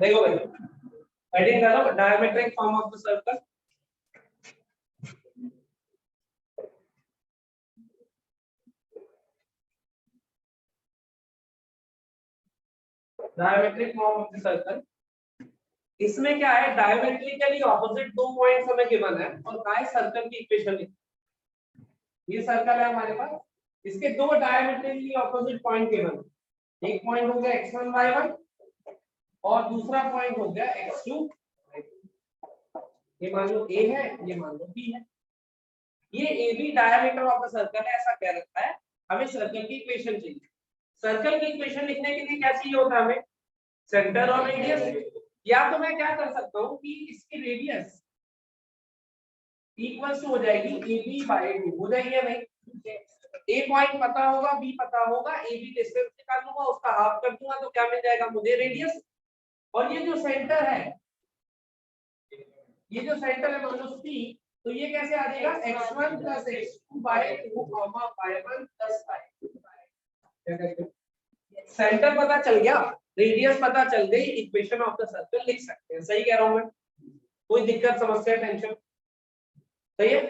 देखो भाई, हेडिंग करो diametric form of the circle. Diametric form of the circle, इसमें क्या है, डायमेट्रिकली ऑपोजिट दो पॉइंट्स हमें गिवन है और काय सर्कल की इक्वेशन लिखी। ये सर्कल है हमारे पास, इसके दो डायमेट्रिकली ऑपोजिट पॉइंट गिवन, एक पॉइंट हो गया x1 y1 और दूसरा पॉइंट हो गया x2। ये मान लो a है, ये मान लो b है। ये AB diameter of the circle है, ऐसा कह रखा है। हमें सर्कल की इक्वेशन चाहिए। सर्कल की इक्वेशन लिखने के लिए क्या चाहिए होता है हमें, सेंटर और रेडियस। या तो मैं क्या कर सकता हूँ कि इसकी रेडियस इक्वल्स टू हो जाएगी AB/2, हो जाएगी या नहीं। ए पॉइंट पता होगा, बी पता होगा, AB डिस्टेंस निकाल लूंगा, उसका हाफ कर दूंगा तो क्या मिल जाएगा मुझे, रेडियस। और ये जो सेंटर है, ये जो सेंटर है मान लो C, तो ये कैसे आ जाएगा x1 + x2/2 y1 + y2। Centre पता चल गया, रेडियस पता चल गई, इक्वेशन ऑफ द सर्कल लिख सकते हैं। सही कह रहा हूं मैं, कोई दिक्कत समस्या टेंशन? सही है।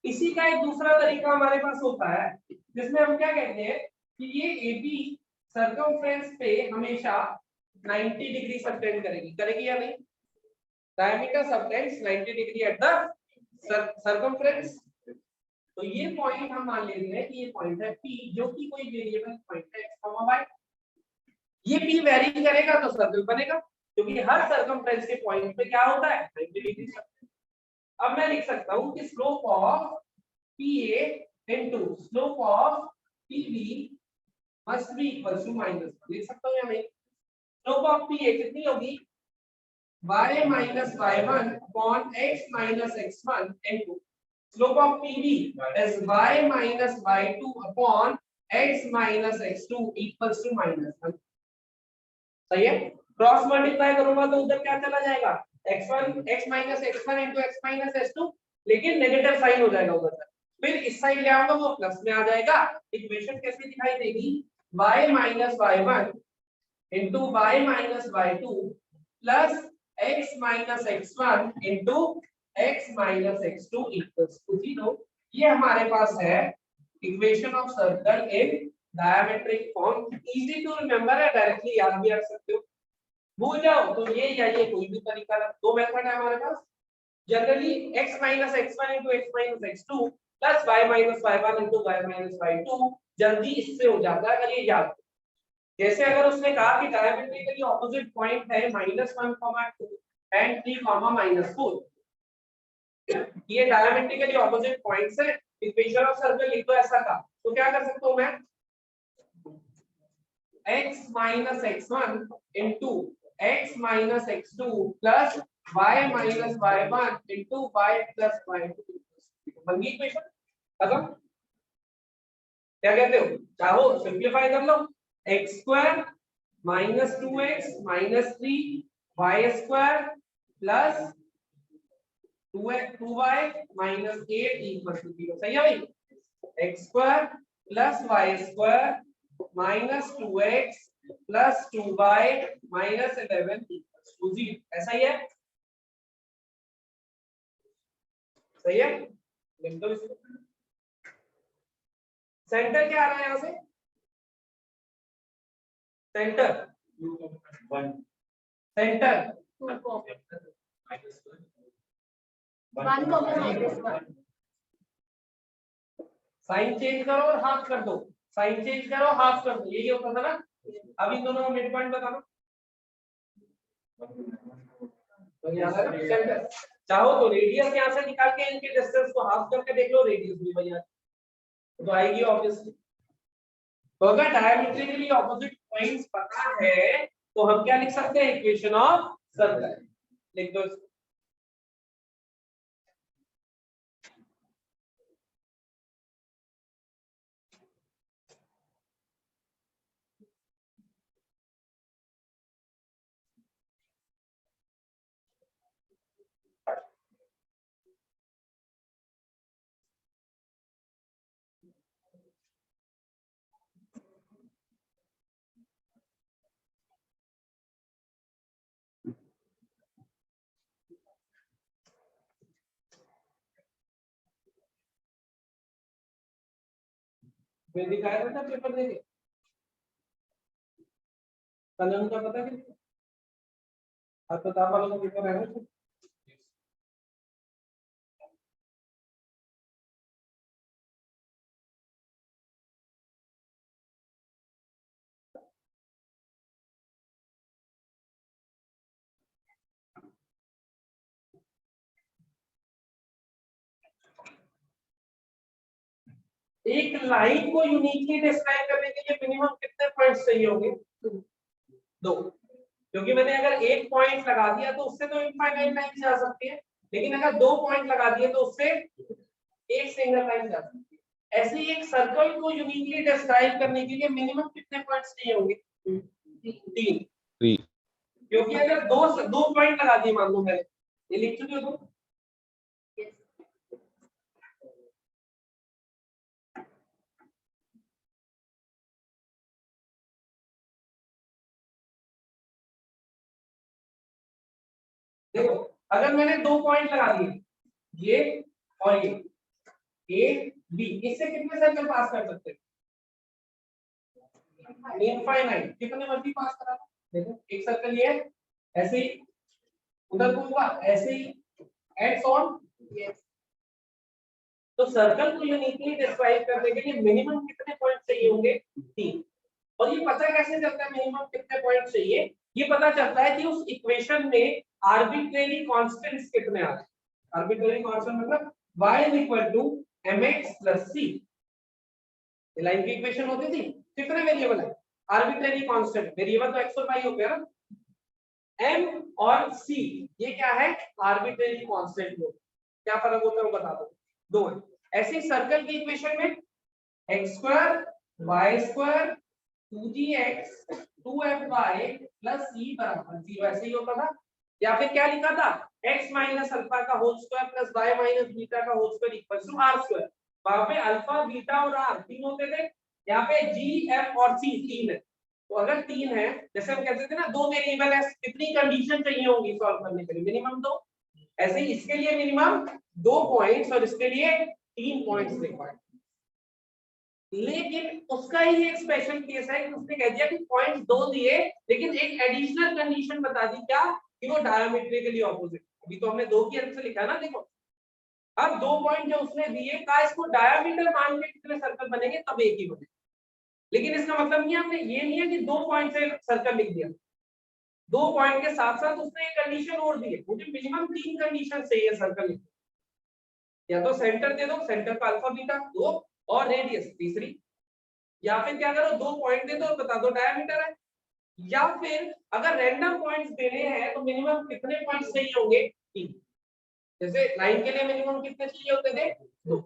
इसी का एक दूसरा तरीका हमारे पास होता है, जिसमें हम क्या कहते हैं कि ये AB सर्कमफ्रेंस पे हमेशा 90 डिग्री सबटेंड करेगी, करेगी या नहीं। Diameter subtends 90 degree at the circumference. तो ये पॉइंट हम मान लेते हैं कि ये पॉइंट है P, जो कि कोई वेरिएबल पॉइंट है x, y। ये P वेरी करेगा तो सर्कल बनेगा, क्योंकि हर सर्कमफ्रेंस के पॉइंट पे क्या होता है, 90 डिग्री। अब मैं लिख सकता हूं कि slope of PA into slope of PB must be equal to -1। लिख सकता हूं या नहीं। स्लोप ऑफ PA कितनी होगी, y minus y1 upon x minus x1 into slope of PB is y minus y2 upon x minus x2 equals to -1। सही है। Cross multiply करूंगा तो उधर क्या चला जाएगा, x1 x minus x1 into x minus x2, लेकिन negative sign हो जाएगा उधर से। फिर इस साइड ले आऊंगा वो प्लस में आ जाएगा। इक्वेशन कैसे दिखाई देगी, y minus y1 into y minus y2 plus x minus x1 into x minus x2 equals to 0। ये हमारे पास है equation of circle in diametric form. Easy to remember है, डायरेक्टली याद भी रख सकते हो। भूल जाओ तो ये या ये कोई भी तरीका है, दो मेथड है हमारे पास। Generally x minus x1 into x minus x2 plus y minus y1 into y minus y2 जल्दी इससे हो जाता है, अगर ये याद। जैसे अगर उसने कहा कि डायमेट्रिकली ऑपोजिट पॉइंट है -1, 2 एंड 3, -4, ये डायमेट्रिकली ऑपोजिट पॉइंट्स है, इक्वेशन ऑफ सर्कल लिख दो ऐसा का, तो क्या कर सकता हूं मैं, x minus x1 into x minus x2 plus y minus y1 into y plus y2 बन गई इक्वेशन, खत्म। क्या कहते हो, चाहो सिंपलीफाई कर लो, x² minus 2x minus 3y² plus 2y minus 8 equals to 0। सही है भाई, x² plus y² minus 2x plus 2y minus 11 equals to 0। ऐसा ही है, सही है। लिख दो इसको। सेंटर क्या आ रहा है यहां से, सेंटर सेंटर 1, साइन चेंज करो और हाफ कर दो, साइन चेंज करो हाफ कर दो, यही होता था ना। अब इन दोनों का मिड पॉइंट बताना, तो यहां से सेंटर। चाहो तो रेडियस यहां से निकाल के इनके डिस्टेंस को हाफ करके देख लो, रेडियस भी वही तो आएगी ऑब्वियसली। तो अगर डायमेट्रिकली ऑपोजिट पॉइंट्स पता है तो हम क्या लिख सकते हैं, इक्वेशन ऑफ सर्कल। लिख दो इसको। मैं दिखाया था पेपर देके कानून का पता कितना आप किताब वालों का पेपर है ना एक लाइन को यूनिकली डिस्क्राइब करने के लिए मिनिमम कितने पॉइंट्स चाहिए होंगे दो क्योंकि मैंने अगर एक पॉइंट लगा दिया तो उससे तो इनफाइनाइट लाइन जा सकती है लेकिन अगर दो पॉइंट लगा दिए तो उससे एक सिंगल लाइन जा सकती है ऐसे ही एक सर्कल को यूनिकली डिस्क्राइब करने के लिए मिनिमम कितने पॉइंट्स चाहिए होंगे तीन क्योंकि अगर दो पॉइंट लगा दिए मान लो मैंने ये लिख चुके हो देखो अगर मैंने दो पॉइंट लगा दिए ये और ये ए बी इससे कितने सर्कल पास कर सकते हैं इनफाइनाइट कितने मर्जी पास करा देखो एक सर्कल ये है ऐसे ही उधर को होगा ऐसे ही एंड सो ऑन तो सर्कल को यूनिकली डिस्क्राइब करने के लिए मिनिमम कितने पॉइंट चाहिए होंगे तीन और ये पता कैसे चलता है मिनिमम कितने पॉइंट चाहिए ये पता चलता है कि उस इक्वेशन में आर्बिट्रेरी कांस्टेंट्स कितने आ रहे हैं आर्बिट्रेरी कांस्टेंट मतलब y mx c लाइन की इक्वेशन होती थी कितने वेरिएबल है आर्बिट्रेरी कांस्टेंट वेरिएबल तो x और y हो गया ना m और c ये क्या है आर्बिट्रेरी कांस्टेंट हो क्या फर्क होता है वो बता दो दो है ऐसे सर्कल की इक्वेशन में x² y² 2gx 2fy plus c बराबर 0 ऐसे ही होता था या फिर क्या लिखा था x माइनस अल्फा का whole square plus y minus beta का whole square equal to r square वहां पे अल्फा बीटा और r तीन होते थे यहाँ पे g f और c तीन है तो अगर तीन है जैसे हम कहते थे ना दो वेरिएबल है कितनी कंडीशन चाहिए होगी सॉल्व करने के लिए मिनिमम दो ऐसे ही इसके लिए मिनिमम 2 पॉइंट्स और इसके लिए 3 पॉइंट्स रिक्वायर्ड लेकिन उसका ही एक स्पेशल केस है कि उसने कह दिया कि पॉइंट दो दिए लेकिन एक एडिशनल कंडीशन बता दी क्या कि वो डायमेट्रिकली ऑपोजिट अभी तो हमने दो की हेल्प से लिखा ना देखो अब 2 पॉइंट जो उसने दिए का इसको डायमीटर मान के कितने सर्कल बनेंगे तब एक ही बने लेकिन इसका मतलब नहीं हमने ये नहीं है कि 2 पॉइंट से सर्कल लिख दिया 2 पॉइंट के साथ साथ उसने एक कंडीशन और दी है मुझे मिनिमम 3 कंडीशन चाहिए सर्कल या तो सेंटर दे दो सेंटर का अल्फा बीटा दो और रेडियस तीसरी या फिर क्या करो 2 पॉइंट दे दो और बता दो डायमीटर है या फिर अगर रैंडम पॉइंट्स देने हैं तो मिनिमम कितने पॉइंट्स चाहिए होंगे 3 जैसे लाइन के लिए मिनिमम कितने चाहिए होते थे 2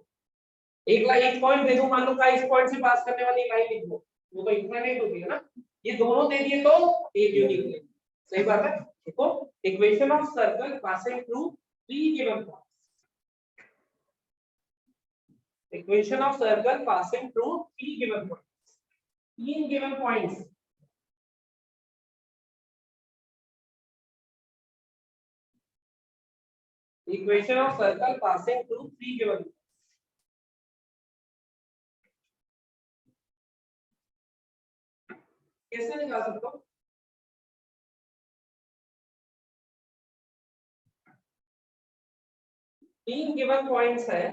एक पॉइंट दे दो मान लो का इस पॉइंट से पास करने वाली लाइन लिख दो वो तो इनफाइनाइट होती है ना ये दोनों दे दिए तो एक यूनिक ले सही बात है देखो equation of circle passing through 3 given points equation of circle passing through 3 given points 3 given points equation of circle passing through 3 given points कैसे निकाल सकता हूं 3 given points है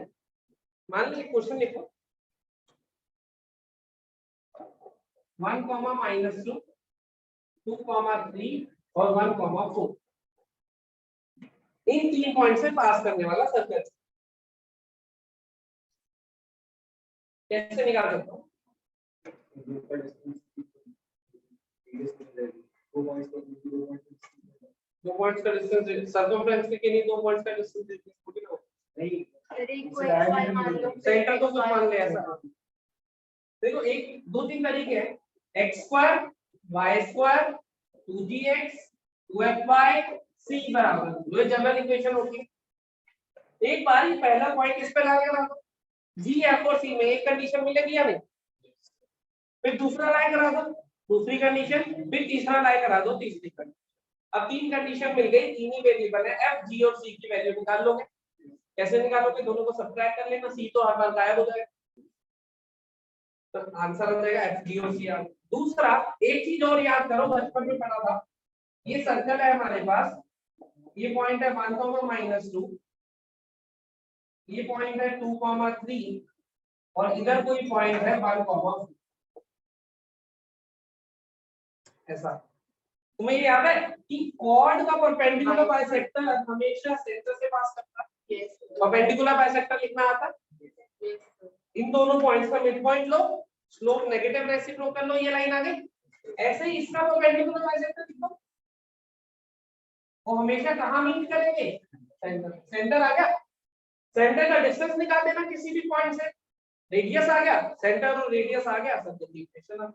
मान लीजिए क्वेश्चन लिखो 1 -2 2 3 और 1 4 इन 3 पॉइंट से पास करने वाला सर्कल कैसे निकाल सकता हूं दो पॉइंट्स का डिस्टेंस सर्कमफ्रेंस के लिए 2 पॉइंट्स का डिस्टेंस नहीं सेंटर को मान ले ऐसा देखो एक दो तीन तरीके हैं x² y² 2gx 2fy c बराबर ये जनरल इक्वेशन होती है एक बार ही पहला पॉइंट इस पे ला के रखो g f और c में एक कंडीशन मिलेगी या नहीं फिर दूसरा लाए करा दो दूसरी कंडीशन फिर तीसरा लाए करा दो तीसरी कंडीशन अब 3 कंडीशन मिल गई तीन ही वेरिएबल है f g और c की वैल्यू निकाल लोगे कैसे निकालोगे दोनों को सब्ट्रैक्ट कर लेना c तो हर बार गायब हो जाएगा तो आंसर हो जाएगा एफ डी और सी आर। दूसरा एक चीज और याद करो, बचपन में पढ़ा था, ये सर्कल है हमारे पास, ये पॉइंट है 1,-2, ये पॉइंट है 2,3 और इधर कोई पॉइंट है 1,4। ऐसा तुम्हें ये याद है कि कॉर्ड का परपेंडिकुलर बाइसेक्टर हमेशा सेंटर से पास करता है। परपेंडिकुलर बाइसेक्टर लिखना आता है, इन दोनों पॉइंट्स का मिड पॉइंट लो, स्लोप नेगेटिव रेसिप्रोकल लो, ये लाइन आ गई। ऐसे ही इसका परपेंडिकुलर बाइसेक्टर लिखो, वो हमेशा कहां मीट करेंगे, सेंटर। सेंटर आ गया, सेंटर का डिस्टेंस निकाल देना किसी भी पॉइंट से, रेडियस आ गया, सेंटर और रेडियस आ गया, सब जल्दी इक्वेशन आ।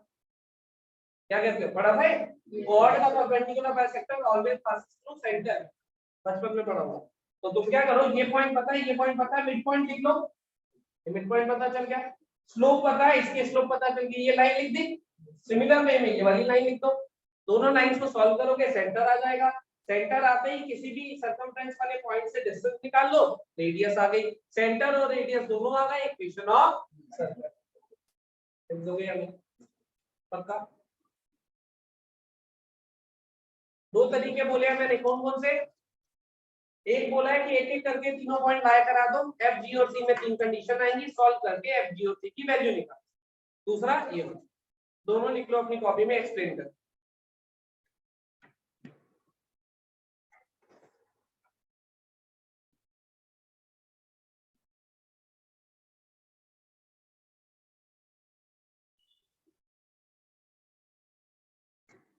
क्या कहते हो, पढ़ा था कॉर्ड का perpendicular bisector always passes through centre, बचपन में पढ़ा हुआ। तो तुम क्या करो, ये पॉइंट पता है, ये पॉइंट पता है, मिड पॉइंट लिख लो, ये मिड पॉइंट पता चल गया, स्लोप पता है, इसकी स्लोप पता चल गई, ये लाइन लिख दी। सिमिलर वे में ये वाली लाइन लिख दो, दोनों लाइंस को सॉल्व करोगे सेंटर आ जाएगा। सेंटर आते ही किसी भी सर्कमफ्रेंस वाले पॉइंट से डिस्टेंस निकाल लो, रेडियस आ गई, सेंटर और रेडियस दोनों आ गए, इक्वेशन ऑफ सर्कल। समझोगे या नहीं, पक्का। दो तरीके बोले हैं मैंने, कौन कौन से, एक बोला है कि एक एक करके तीनों पॉइंट लाया करा दो, एफ जी और सी में 3 कंडीशन आएंगी, सॉल्व करके एफ जी और सी की वैल्यू निकाल। दूसरा ये दोनों लिख लो अपनी कॉपी में, एक्सप्लेन कर।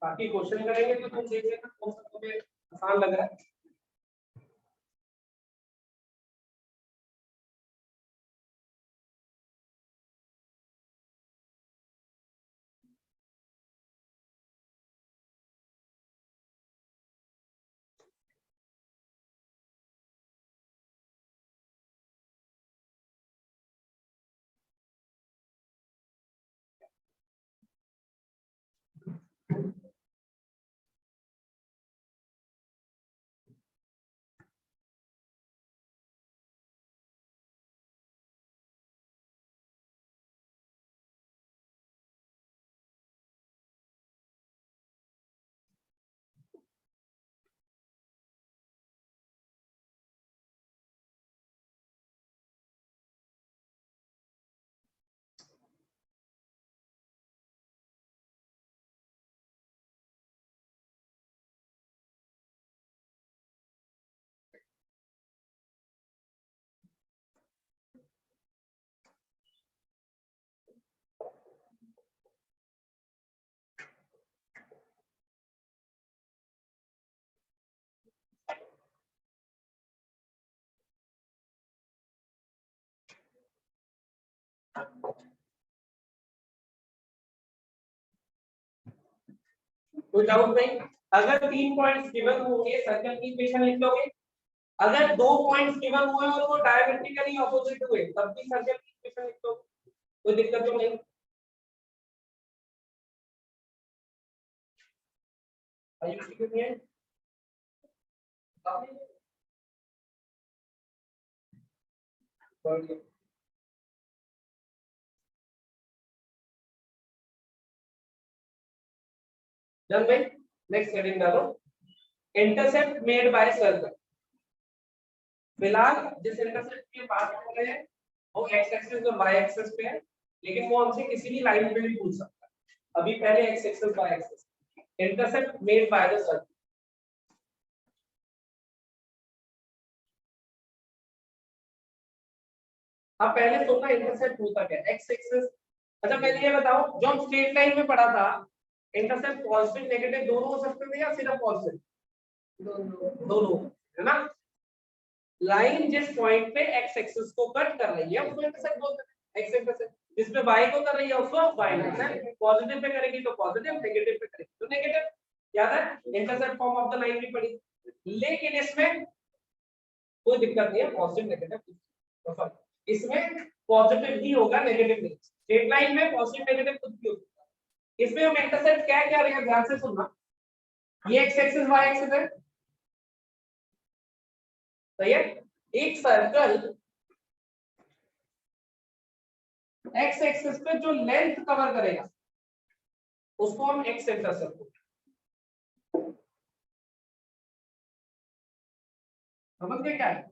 बाकी क्वेश्चन करेंगे तो तुम देख लेना कौन सा तुम्हें आसान लग रहा है। कोई डाउट नहीं, अगर 3 पॉइंट्स गिवन होंगे सर्कल की इक्वेशन लिख लोगे, अगर 2 पॉइंट्स गिवन हुए और वो डायमेट्रिकली ऑपोजिट हुए तब भी सर्कल की इक्वेशन लिख लोगे, कोई दिक्कत तो नहीं। आयुष की नहीं है, डन भाई। नेक्स्ट हेडिंग डालो, इंटरसेप्ट मेड बाय सर्कल। फिलहाल जिस इंटरसेप्ट की बात कर रहे हैं वो एक्स एक्सिस और वाई एक्सिस पे है, लेकिन वो हमसे किसी भी लाइन पे भी पूछ सकता है। अभी पहले x axis y axis, intercept made by the circle. अब पहले सुनना इंटरसेप्ट होता क्या है, एक्स एक्सिस। अच्छा पहले ये बताओ, जो हम स्ट्रेट लाइन में पढ़ा था, इंटरसेप्ट पॉजिटिव नेगेटिव दोनों हो सकते थे या सिर्फ पॉजिटिव, दोनों है ना। लाइन जिस पॉइंट पे एक्स एक्सिस को कट कर रही है उसको इंटरसेप्ट बोलते हैं, एक्स इंटरसेप्ट। जिस पे वाई को कर रही है उसको वाई इंटरसेप्ट। पॉजिटिव पे करेगी तो पॉजिटिव, नेगेटिव पे करेगी तो नेगेटिव। याद है intercept form of the line भी पढ़ी, लेकिन इसमें कोई दिक्कत नहीं है, पॉजिटिव नेगेटिव, इसमें पॉजिटिव ही होगा, नेगेटिव नहीं। स्ट्रेट लाइन में पॉजिटिव नेगेटिव कुछ भी होता है। इसमें हम इंटरसेप्ट क्या क्या रहेगा ध्यान से सुनना, ये एक्स एक्सिस वाई एक्सिस है, सही है। एक सर्कल एक्स एक्सिस पे जो लेंथ कवर करेगा उसको हम एक्स इंटरसेप्ट बोलते हैं। समझ गए क्या है?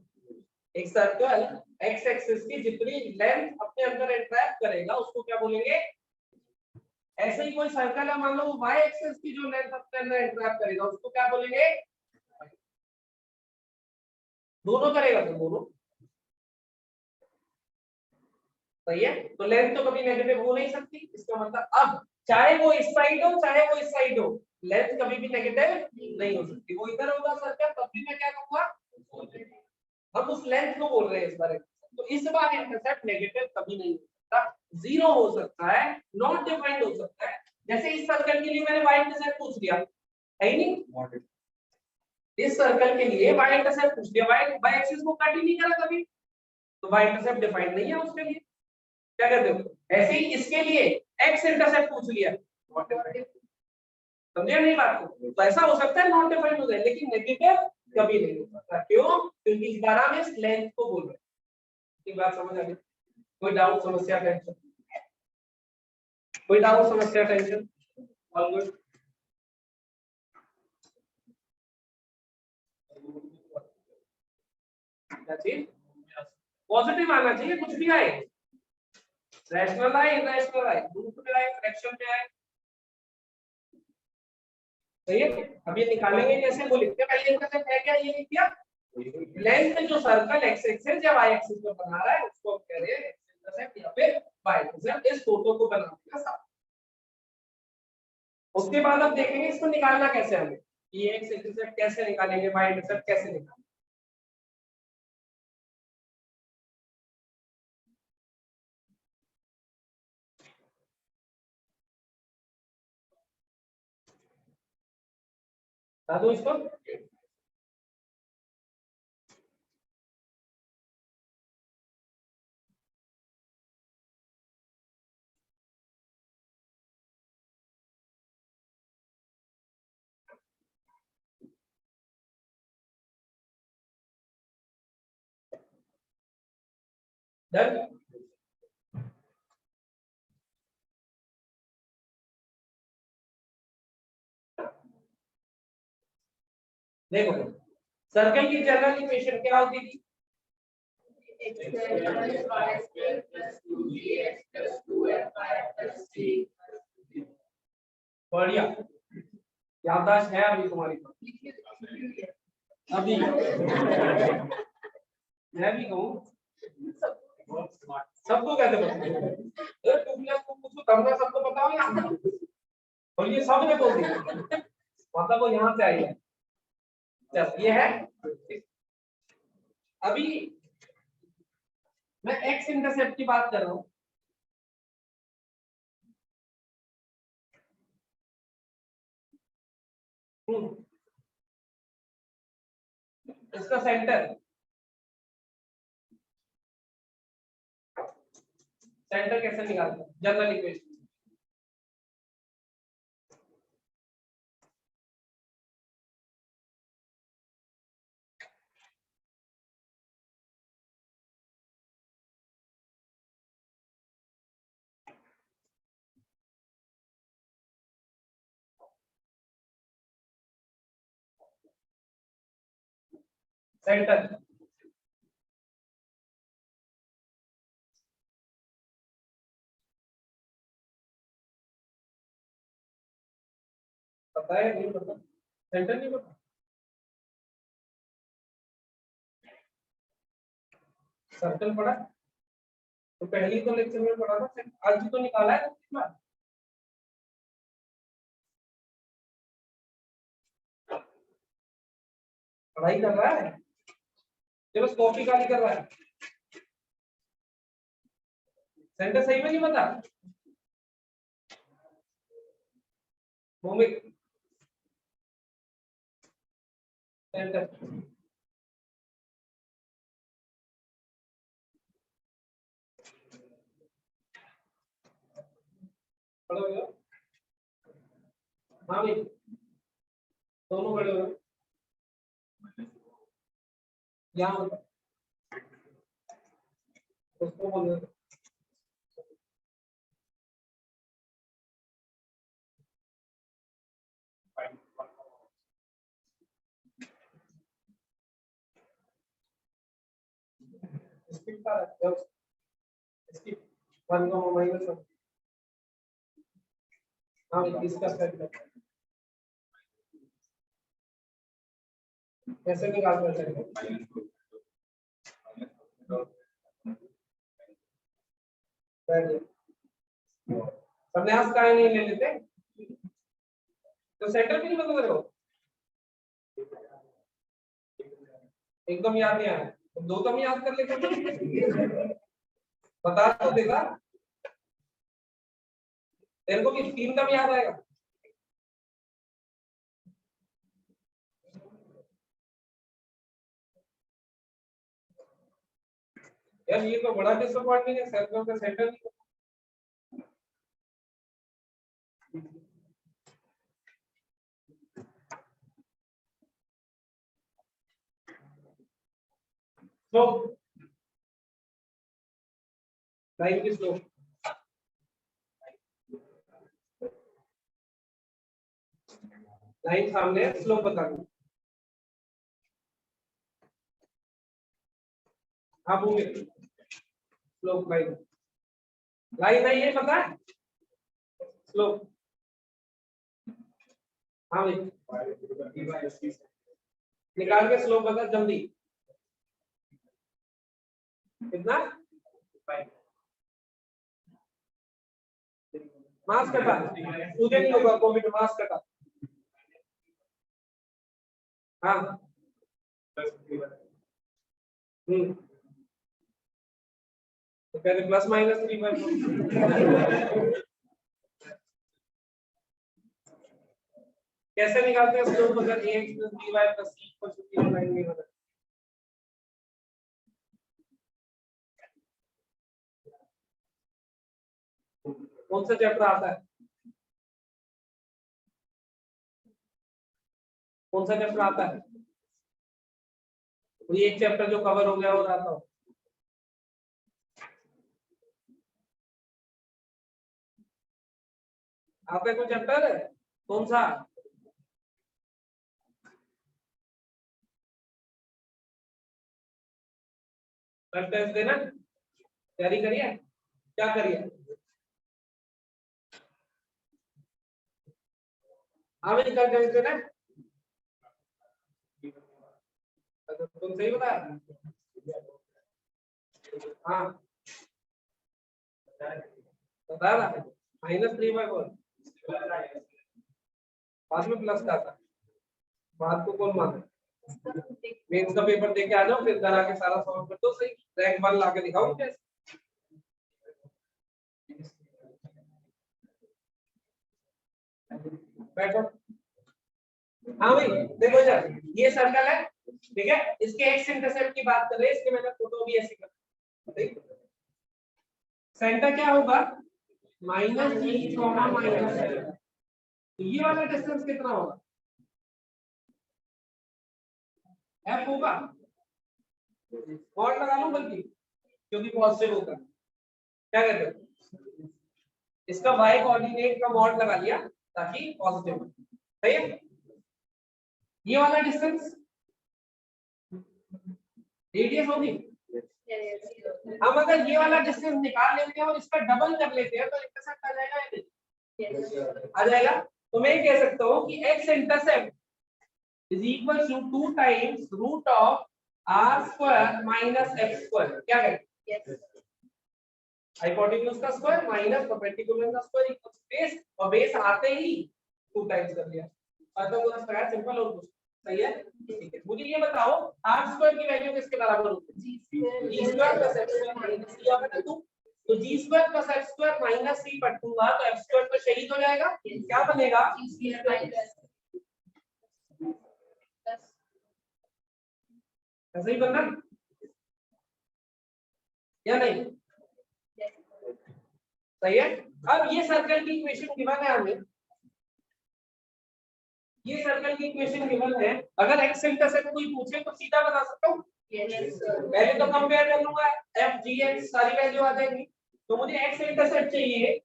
एक सर्कल एक्स एक्सिस की जितनी लेंथ अपने अंदर इंटरैक्ट करेगा उसको क्या बोलेंगे? ऐसे ही कोई सर्कल है, मान लो वाई एक्सिस की जो लेंथ अपने अंदर इंटरैक्ट करेगा उसको क्या बोलेंगे? दोनों करेगा तो दोनों। सही है, तो लेंथ तो कभी नेगेटिव हो नहीं सकती, इसका मतलब अब चाहे वो इस साइड हो चाहे वो इस साइड हो, लेंथ कभी भी नेगेटिव नहीं हो सकती। वो इधर होगा सर्कल तब भी मैं क्या कहूंगा? हम उस लेंथ को बोल रहे हैं इस बार। तो इस बार इंटरसेप्ट नेगेटिव कभी नहीं हो सकता, जीरो हो सकता है, नॉट डिफाइंड हो सकता है। जैसे इस सर्कल के लिए मैंने वाई इंटरसेप्ट पूछ लिया, है ही नहीं? इस सर्कल के लिए वाई इंटरसेप्ट पूछ लिया, वाई वाई एक्सिस को कट ही नहीं करा कभी, तो वाई इंटरसेप्ट डिफाइंड नहीं है उसके लिए। क्या कहते हो? ऐसे ही इसके लिए एक्स इंटरसेप्ट पूछ लिया, समझे नहीं बात को? तो ऐसा हो सकता है नॉट डिफाइंड हो जाए, लेकिन नेगेटिव कभी नहीं हो सकता। क्यों? क्योंकि इस बार हम इस लेंथ को बोल रहे हैं। ये बात समझ आ गई? कोई डाउट, समस्या, टेंशन? कोई डाउट, समस्या, टेंशन? All good? क्या चीज? पॉजिटिव आना चाहिए, कुछ भी आए, रैशनल आए इरेशनल आए, रूट में आए फ्रैक्शन में आए। सही है। अब ये निकालेंगे कैसे, वो लिखते हैं पहले इनका सब है क्या, ये लिख दिया। लेंथ जो सर्कल एक्स एक्सिस या वाई एक्सिस पर बना रहा है उसको हम कह रहे हैं एक्स इंटरसेप्ट या फिर वाई इंटरसेप्ट। इस फोटो को बनाने का साथ, उसके बाद अब देखेंगे इसको निकालना कैसे हमें, ये एक्स इंटरसेप्ट कैसे निकालेंगे, वाई इंटरसेप्ट कैसे निकालेंगे। बता दो इसको। डन। देखो सर्कल की जनरल इक्वेशन क्या होती थी? बढ़िया, याददाश्त है अभी तुम्हारी पास। अभी मैं भी कहूँ सबको कैसे पता? टू प्लस टू कुछ तब ना सबको पता हो ना, और ये सब ने बोल दिया मतलब वो यहाँ से आई है। चल ये है। अभी मैं एक्स इंटरसेप्ट की बात कर रहा हूँ। इसका सेंटर कैसे निकालते हैं? General equation. सेंटर पता है? नहीं पता, सेंटर नहीं पता। सर्कल पढ़ा तो पहली तो लेक्चर में पढ़ा था, आज ही तो निकाला है कितना। पढ़ाई कर रहा है ये, बस कॉपी खाली कर रहा है। सेंटर सही में नहीं पता। भूमिक सेंटर पढ़ोगे? हाँ भाई, दोनों बड़े हो यहाँ उसको बोल स्किप का स्किप 1 -1 हाँ इसका सेट कर कैसे निकाल कर सकते संन्यास का नहीं ले लेते तो सेंटर भी नहीं बदल रहे हो एकदम याद नहीं आया तो दो कम याद कर लेते बता तो देगा तेरे को भी 3 कम याद आएगा यार ये तो बड़ा डिसअपॉइंटिंग है सर्कल का सेंटर नहीं स्लोप लाइन की स्लोप लाइन सामने स्लोप बता दो हाँ वो स्लोप लाइन लाइन है ये पता है स्लोप हाँ भाई निकाल के स्लोप बता जल्दी कितना मास कटा तुझे नहीं होगा कोविड मास कटा हाँ तो पहले प्लस माइनस 3/4 कैसे निकालते हैं स्लोप अगर ax + by + c = 0 लाइन में होता है कौन सा चैप्टर आता है कौन सा चैप्टर आता है कोई एक चैप्टर जो कवर हो गया और आता हो आता है कोई चैप्टर कौन सा टेस्ट देना तैयारी करिए क्या करिए हाँ भाई कर टेस्ट देना तुम सही बताया हाँ बता रहा -3/4 बाद में प्लस का था बात को कौन माने मेंस का पेपर दे के आ जाओ फिर घर आके सारा सॉल्व कर दो सही रैंक 1 ला के दिखाओ कैसे बैठो हाँ भाई देखो यार ये सर्कल है ठीक है इसके एक्स इंटरसेप्ट की बात कर रहे हैं इसके मैंने फोटो भी ऐसे कर सेंटर क्या होगा -3, -7 ये वाला डिस्टेंस कितना होगा f होगा और लगा लो बल्कि क्योंकि पॉजिटिव होगा क्या कहते हो इसका y कोऑर्डिनेट का मॉड लगा लिया ताकि पॉजिटिव हो सही है ये वाला डिस्टेंस रेडियस होगी हम अगर ये वाला डिस्टेंस निकाल लेते हैं और इसका डबल कर लेते हैं तो इंटरसेप्ट आ जाएगा या नहीं आ जाएगा तो मैं कह सकता हूं कि x intercept is equal to 2 times root of r square minus x square क्या करें हाइपोटेन्यूज का स्क्वायर माइनस परपेंडिकुलर का स्क्वायर इक्वल्स बेस और बेस आते ही 2 टाइम्स कर लिया पाइथागोरस का सिंपल और कुछ सही है ठीक है मुझे ये बताओ r स्क्वायर की वैल्यू किसके बराबर होती है g square plus x square minus c बटा 2 तो g square plus x square minus c पटूंगा तो x स्क्वायर तो शहीद हो जाएगा क्या बनेगा ऐसा ही बनना या नहीं सही है अब ये सर्कल की इक्वेशन गिवन है हमें ये सर्कल की इक्वेशन गिवन है अगर x इंटरसेप्ट कोई पूछे तो सीधा बता सकता हूँ पहले तो कंपेयर कर लूंगा f g x सारी वैल्यू आ जाएगी तो मुझे x इंटरसेप्ट चाहिए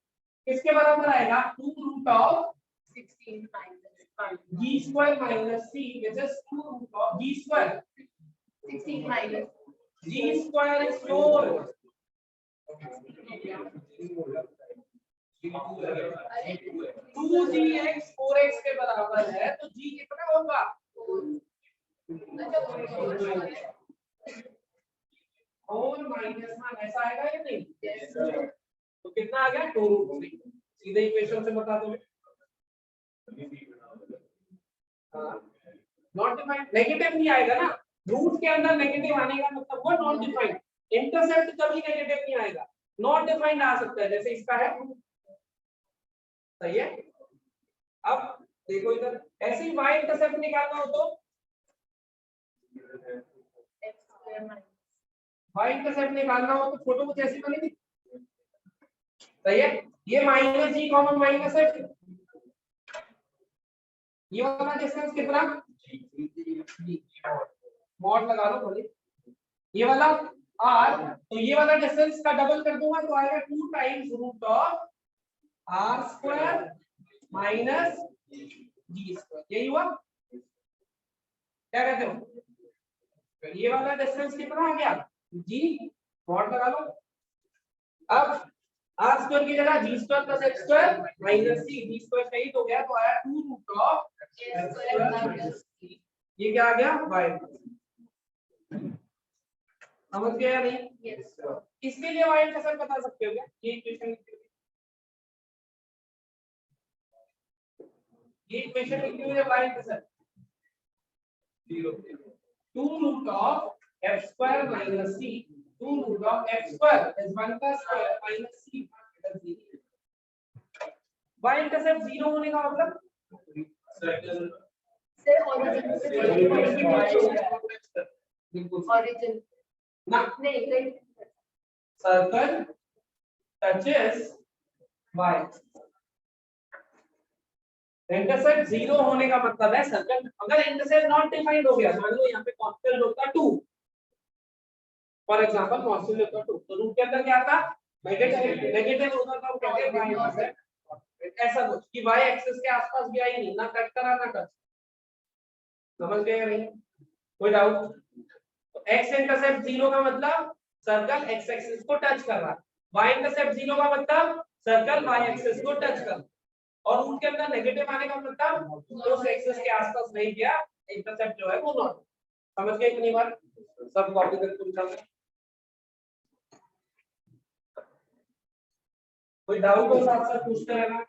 किसके बराबर आएगा 2 root of 16 minus 5. G square minus C, which is 2 root of G square. 16 minus. G square is 4. 2gx 4x के बराबर है तो g कितना होगा? 4 माइनस 1 ऐसा आएगा या नहीं? तो कितना आ गया? 2 रूट 3. सीधे इक्वेशन से बता दो. नॉट डिफाइंड नेगेटिव नहीं आएगा ना. रूट के अंदर नेगेटिव आने का मतलब वो नॉट डिफाइंड. इंटरसेप्ट कभी नेगेटिव नहीं आएगा. नॉट डिफाइंड आ सकता है जैसे इसका है. सही है. अब देखो इधर ऐसे ही y इंटरसेप्ट निकालना हो तो y इंटरसेप्ट निकालना हो तो फोटो कुछ ऐसी बनेगी. सही है. ये माइनस जी कॉमन माइनस है. ये वाला डिस्टेंस कितना? मॉड लगा लो थोड़ी. ये वाला r तो ये वाला डिस्टेंस का डबल कर दूंगा तो आएगा 2 times root of r square minus g square. यही हुआ. क्या कहते हो? ये वाला डिस्टेंस कितना आ गया? जी. मॉड लगा लो. अब r स्क्वायर की जगह g square plus x square minus c. G square सही हो गया तो आया 2 root of x square minus c. ये क्या आ गया? y. समझ गए या नहीं? Yes. इसके लिए y इंटरसेप्ट बता सकते हो क्या? ये इक्वेशन लिखी हुई है. y intercept 2 root of f square minus c. 2 root of x square is 1 plus square minus c. y intercept 0 होने का मतलब Sir, origin. ना. नहीं. Circle touches y. इंटरसेप्ट 0 होने का मतलब है सर्कल. अगर इंटरसेप्ट नॉट डिफाइंड हो गया, मान लो यहाँ पे कांस्टेंट होता 2 फॉर एग्जांपल, कांस्टेंट होता 2 तो रूट के अंदर क्या आता? नेगेटिव होगा तो कहते हैं y इंटरसेप्ट. ऐसा कुछ कि y एक्सिस के आसपास भी आई नहीं, ना कट करा ना टच. समझ गए या नहीं? कोई डाउट? तो x इंटरसेप्ट 0 का मतलब सर्कल x एक्सिस को टच कर रहा है. y इंटरसेप्ट 0 का मतलब सर्कल y एक्सिस को टच कर रहा है. और उनके अंदर नेगेटिव आने का मतलब उस एक्सिस के आसपास नहीं गया. इंटरसेप्ट जो है वो नॉट. समझ गए इतनी बार? सब कॉपी करके निकाल. कोई डाउट हो साथ साथ पूछते रहना.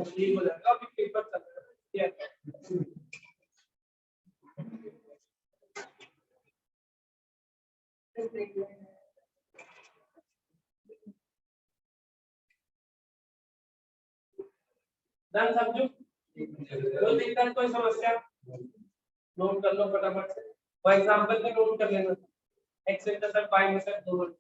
ठीक हो जाएगा. अभी पेपर चल रहा है. डन समझो. कोई दिक्कत कोई समस्या नोट कर लो फटाफट से. फॉर एग्जांपल पे नोट कर लेना. x इंटरसेप्ट y इंटरसेप्ट दोनों.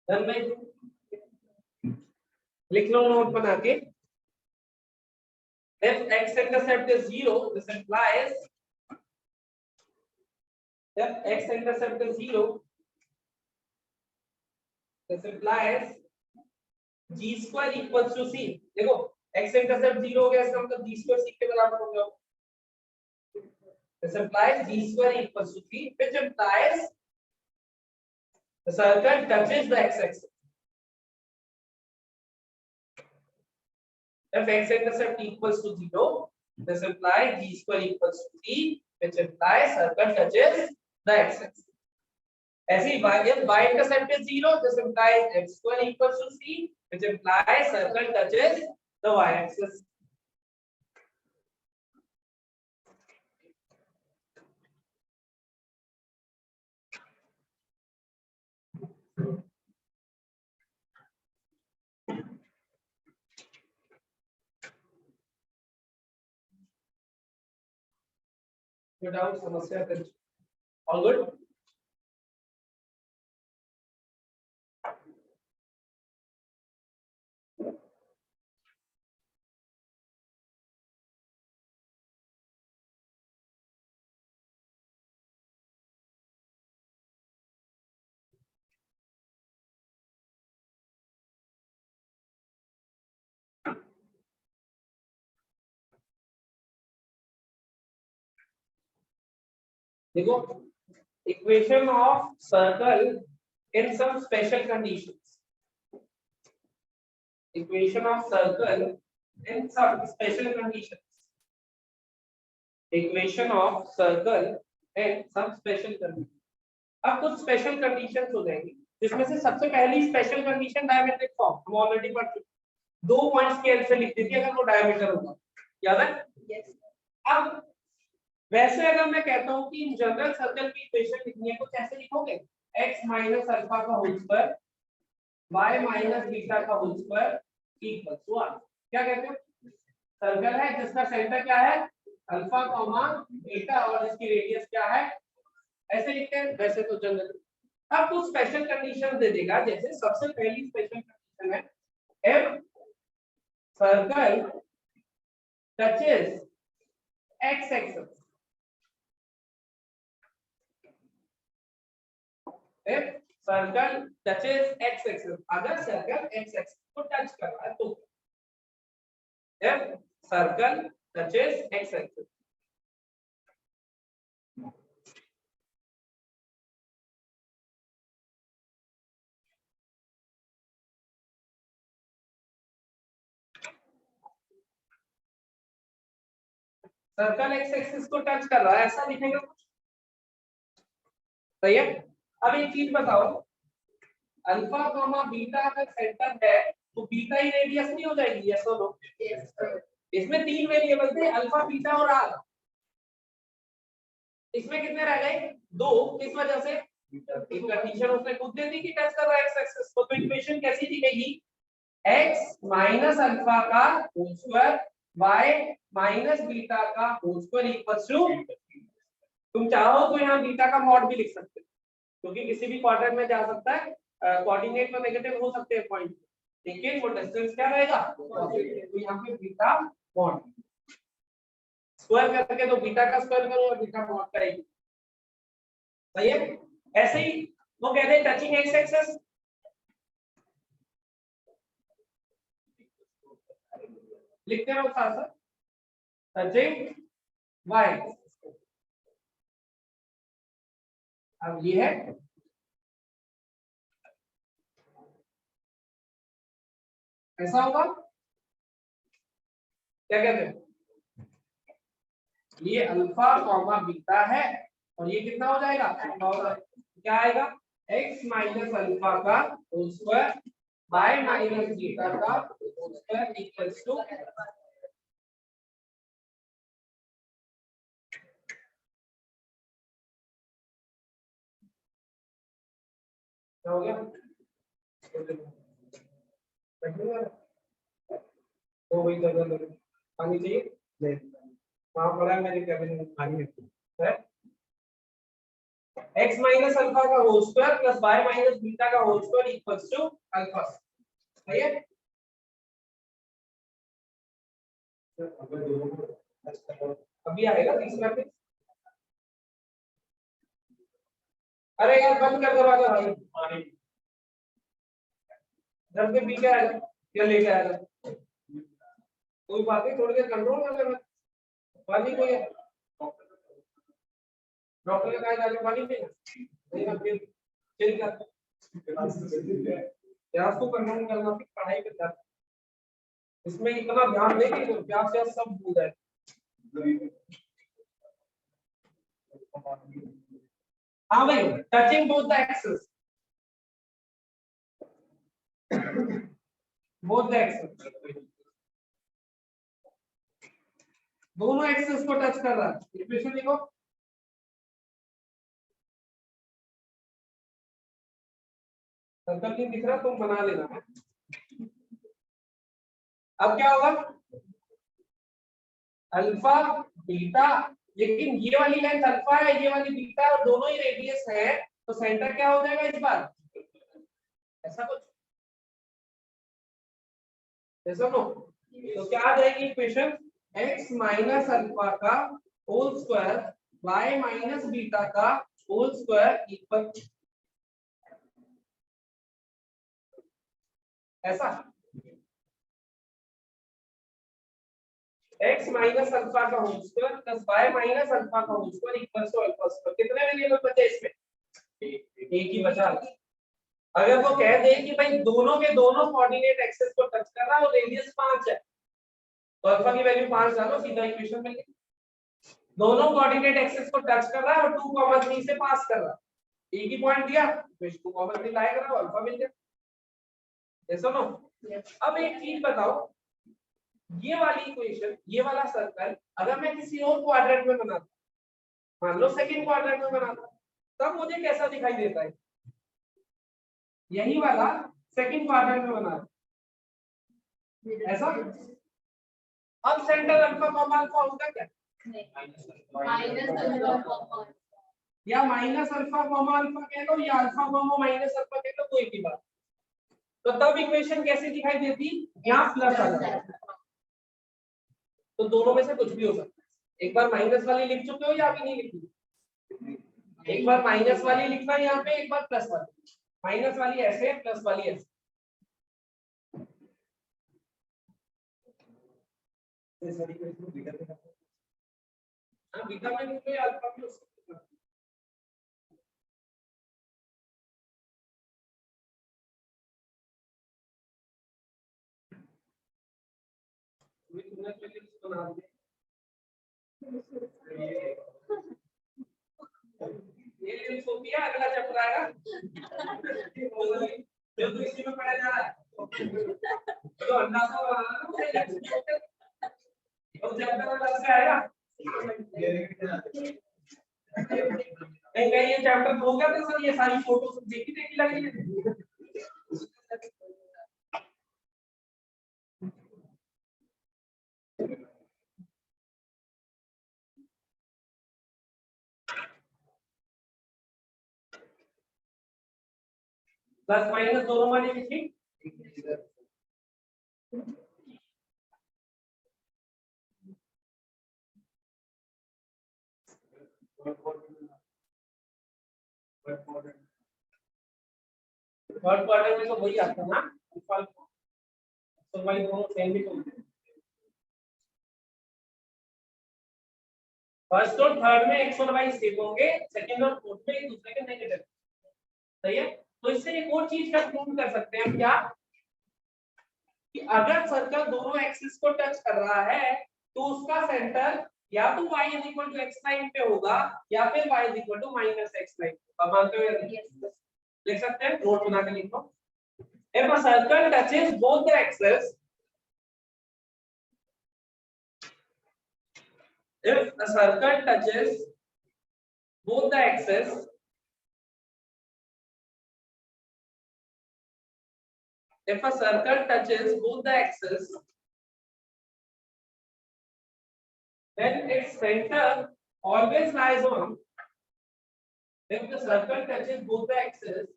डन भाई, लिख लो नोट बना के। If x intercept is 0, this implies if x intercept is 0, this implies g square equals to c। देखो x intercept 0 हो गया, इसका मतलब g square c के बराबर हो गया। This implies g square equals to c, which implies the circle touches the x-axis. If x intercept equals to 0, this implies g square equals to c, which implies circle touches the x-axis. ऐसे ही if y intercept is 0, this implies x square equals to c, which implies circle touches the y-axis. Without समस्या कर, all good? देखो, equation of circle in some special conditions. Equation of circle in some special conditions. Equation of circle in some special conditions. अब कुछ special conditions हो जाएंगी, जिसमें से सबसे पहली स्पेशल कंडीशन डायमेट्रिक फॉर्म हम ऑलरेडी पढ़ चुके। 2 पॉइंट स्केल से लिख देती अगर वो डायमीटर होगा, याद है? Yes. अब वैसे अगर मैं कहता हूं कि इन जनरल सर्कल की इक्वेशन लिखनी है, कुछ ऐसे लिखोगे x माइनस अल्फा का whole square y minus beta का whole square equals to r। क्या कहते हो? सर्कल है जिसका सेंटर क्या है, अल्फा कॉमा बीटा, और इसकी रेडियस क्या है, ऐसे लिखते हैं वैसे तो जनरल। अब कुछ स्पेशल कंडीशन दे देगा, जैसे सबसे पहली स्पेशल कंडीशन है if circle touches x axis. If circle touches x axis, अगर सर्कल x axis को टच कर रहा है तो, if circle touches x axis, circle x axis को टच कर रहा है, ऐसा लिखेगा कुछ, सही है? अब एक चीज बताओ, अल्फा कॉमा बीटा अगर सेंटर है तो बीटा ही रेडियस नहीं हो जाएगी? यस और नो? इसमें 3 वेरिएबल थे, अल्फा बीटा और आर। इसमें कितने रह गए? 2। किस वजह से? एक कंडीशन उसने खुद दे दी कि टच कर रहा है x एक्सिस को। तो इक्वेशन कैसी दिखेगी? x माइनस अल्फा का whole square y minus beta का होल स्क्वायर इक्वल्स टू, तुम चाहो तो यहाँ बीटा का मॉड भी लिख सकते हो, क्योंकि किसी भी क्वाड्रेंट में जा सकता है, कोऑर्डिनेट में नेगेटिव हो सकते हैं पॉइंट, लेकिन वो डिस्टेंस क्या रहेगा, तो यहाँ पे बीटा मॉड स्क्वायर करके तो बीटा का स्क्वायर करो और बीटा मॉड का एक, सही है? ऐसे ही वो कहते हैं टचिंग एक्स एक्सिस, लिखते हैं साथ साथ टचिंग वाई। अब ये है ऐसा होगा, क्या कहते हैं, ये अल्फा कॉमा बीटा है और ये कितना हो जाएगा, क्या आएगा, x माइनस अल्फा का whole square y minus beta का होल स्क्वायर इक्वल्स टू, क्या हो गया, वो वही जगह पानी चाहिए, ले वहां पड़ा है मेरे कैबिन में पानी है। x माइनस अल्फा का whole square plus y minus beta का whole square equals to alpha. सही है। अभी आएगा तीसरा पे। अरे यार बंद कर दरवाजा भाई। घर पे पी के आएगा क्या लेके आएगा? कोई बात नहीं, थोड़ी देर कंट्रोल कर लेना। पानी कोई डॉक्टर ने कहा जाके पानी पीना नहीं ना, फिर चिल कर प्यास को कंट्रोल करना, फिर पढ़ाई पे ध्यान। इसमें इतना ध्यान नहीं कि प्यास प्यास सब भूल जाए। हाँ भाई, touching both the axes, both the axes, दोनों एक्सेस को टच कर रहा है। इक्वेशन लिखो। सर्कल नहीं दिख रहा, तुम बना लेना। अब क्या होगा? अल्फा बीटा, लेकिन ये वाली लेंथ अल्फा है, ये वाली बीटा है, और दोनों ही रेडियस है, तो सेंटर क्या हो जाएगा इस बार? ऐसा कुछ, ऐसा नो। तो क्या आ जाएगी इक्वेशन? x माइनस अल्फा का whole square y minus beta का होल स्क्वायर इक्वल ऐसा। x माइनस अल्फा का whole square plus y minus alpha का whole square equals to alpha square. कितने वेरिएबल बचे इसमें? एक ही बचा। अगर वो कह दे कि भाई दोनों के दोनों कोऑर्डिनेट एक्सिस को टच कर रहा है और रेडियस 5 है, तो अल्फा की वैल्यू 5 डालो, सीधा इक्वेशन मिल गई। दोनों कोऑर्डिनेट एक्सिस को टच कर रहा है और 2, 3 से पास कर रहा है। एक ही पॉइंट दिया, तो 2, 3 लाएगा ना, अल्फा मिल गया। ऐसा नो। अब एक चीज बताओ, ये वाली इक्वेशन, ये वाला सर्कल अगर मैं किसी और क्वाड्रेंट में बनाता, मान लो सेकंड क्वाड्रेंट में बनाता, तब मुझे कैसा दिखाई देता है? यही वाला सेकंड क्वाड्रेंट में बना ऐसा। अब सेंटर अल्फा कॉमा अल्फा होगा क्या? माइनस अल्फा या माइनस अल्फा कॉमा अल्फा कह लो, या अल्फा कॉमा माइनस अल्फा कह लो, कोई भी बात। तो तब इक्वेशन कैसी दिखाई देती? यहाँ प्लस आ जाता। तो दोनों में से कुछ भी हो सकता है। एक बार माइनस वाली लिख चुके हो या अभी नहीं लिखी? एक बार माइनस वाली लिखना यहाँ पे, एक बार प्लस वाली। माइनस वाली ऐसे, प्लस वाली ऐसे। बीटा में कोई अल्फा भी हो सकता है। बना दिया। ये सोफिया अगला चैप्टर आएगा जो तो इसी में पढ़ा जा रहा है। तो अंदाजा बनाना ना मुझे और चैप्टर अलग से आएगा। नहीं ये चैप्टर हो गया तो सर ये सारी फोटो देखी देखी लग रही है। प्लस माइनस दोनों वाली लिखी। थर्ड क्वार्टर में तो वही आता है ना, तो भाई दोनों सेम ही होंगे। फर्स्ट और थर्ड में एक्स और वाई सेम होंगे, सेकंड और फोर्थ में एक दूसरे के नेगेटिव। सही है। तो इससे एक और चीज का प्रूव कर सकते हैं क्या, कि अगर सर्कल दोनों एक्सिस को टच कर रहा है तो उसका सेंटर या तो y = x लाइन पे होगा या फिर y = -x लाइन। अब मानते हो या नहीं? लिख सकते हैं, नोट बना के लिखो। If a circle touches both the axes, if a circle touches both the axes, if a circle touches both the axes, then its center always lies on If the circle touches both the axes,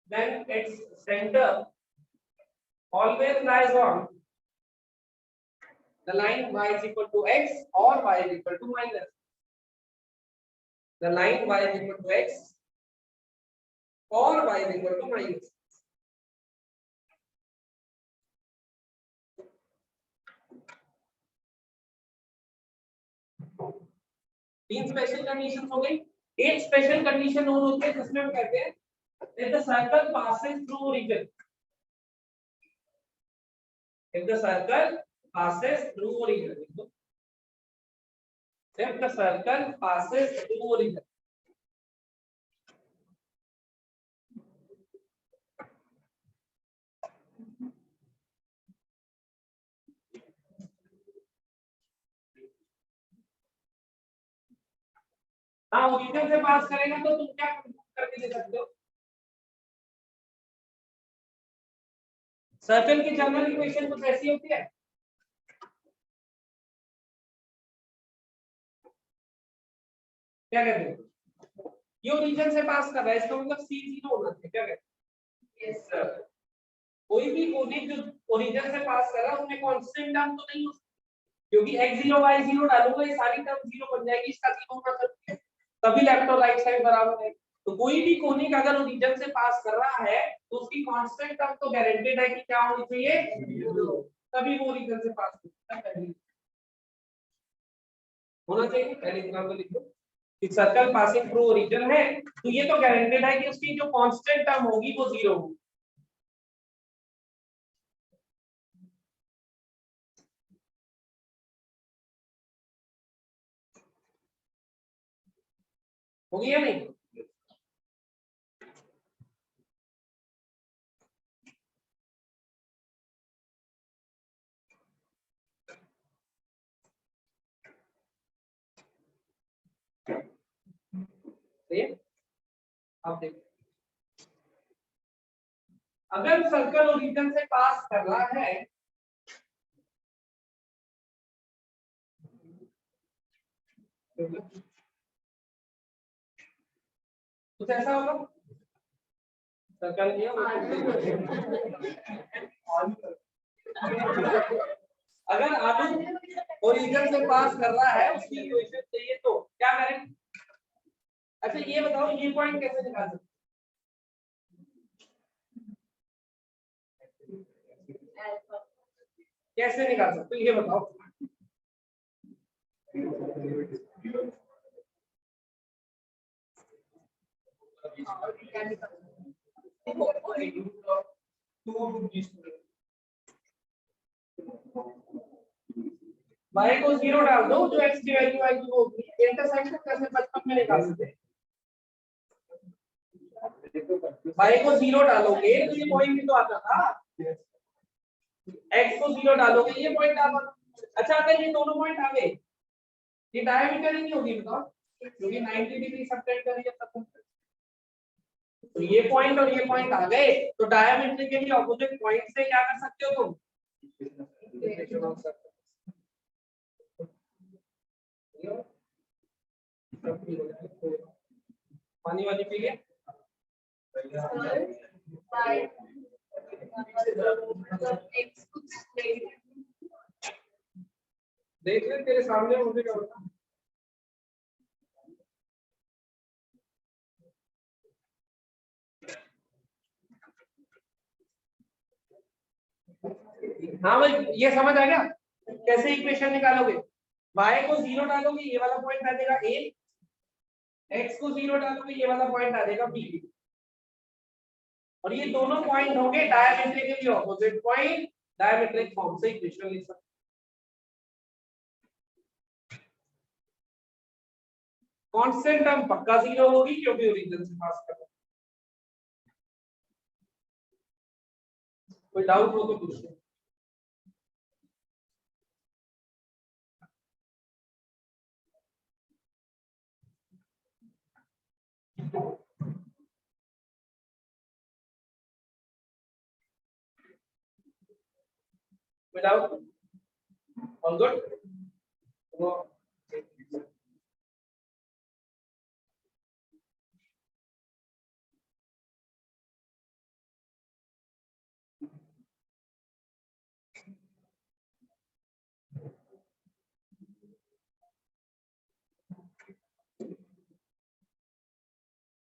then its center always lies on the line y is equal to x or y is equal to minus. The line y is equal to x or y is equal to minus. तीन special conditions हो गई। एक special condition और होती है जिसमें हम कहते हैं if the circle passes through origin, if the circle passes through origin, if the circle passes through origin, हाँ ओरिजिन से पास करेगा तो तुम क्या करके दे सकते हो? सर्कल की जनरल इक्वेशन कुछ ऐसी होती है, क्या कहते हो? ये ओरिजिन से पास कर रहा है, इसका मतलब सी जीरो होना चाहिए, क्या कहते हैं? Yes sir. कोई भी कोनिक जो ओरिजिन से पास कर रहा है उसमें कांस्टेंट टर्म तो नहीं हो सकती, क्योंकि x0 y0 डालूंगा ये सारी टर्म जीरो बन जाएगी, इसका जीरो होना चाहिए, तभी लेफ्ट और राइट साइड बराबर है। तो कोई भी कोनिक अगर ओरिजिन से पास कर रहा है तो उसकी कांस्टेंट टर्म तो गारंटेड है कि क्या होनी चाहिए, तभी वो ओरिजिन से पास होना चाहिए। पहले एग्जांपल लिख दो कि सर्कल पासिंग थ्रू ओरिजिन है तो ये तो गारंटेड है कि उसकी जो कांस्टेंट टर्म होगी वो जीरो होगी। होगी या नहीं? आप देखो अगर सर्कल ओरिजिन से पास कर रहा है कुछ ऐसा होगा, सर्कल किया अगर आलू ओरिजिन से पास कर रहा है उसकी इक्वेशन चाहिए तो क्या करें? अच्छा ये बताओ ये पॉइंट कैसे निकाल सकते? कैसे निकाल सकते ये बताओ? y को जीरो डाल दो जो x की वैल्यू आएगी वो इंटरसेक्शन कैसे बचपन में निकाल सकते हैं? y को जीरो डालोगे तो ये पॉइंट भी तो आता था, x को जीरो डालोगे ये पॉइंट आता। अच्छा अगर ये दोनों पॉइंट आ गए ये डायमीटर ही नहीं होगी बताओ, क्योंकि 90 डिग्री सबटेंड कर रही है तब तो ये पॉइंट और ये पॉइंट आ गए तो डायमीट्रिकली ऑपोजिट पॉइंट से क्या कर सकते हो तुम? पानी वाली पी गए? देख ले तेरे सामने मुझे क्या होता है। हाँ भाई ये समझ आ गया कैसे इक्वेशन निकालोगे? y को जीरो डालोगे ये वाला पॉइंट आ जाएगा a, x को जीरो डालोगे ये वाला पॉइंट आ जाएगा b, और ये दोनों पॉइंट होंगे डायमीट्रिकली ऑपोजिट पॉइंट, डायमीट्रिक फॉर्म से इक्वेशन लिख सकते। कांस्टेंट टर्म पक्का जीरो होगी क्योंकि ओरिजिन से पास कर रहा है। कोई डाउट हो तो पूछो। Without all good.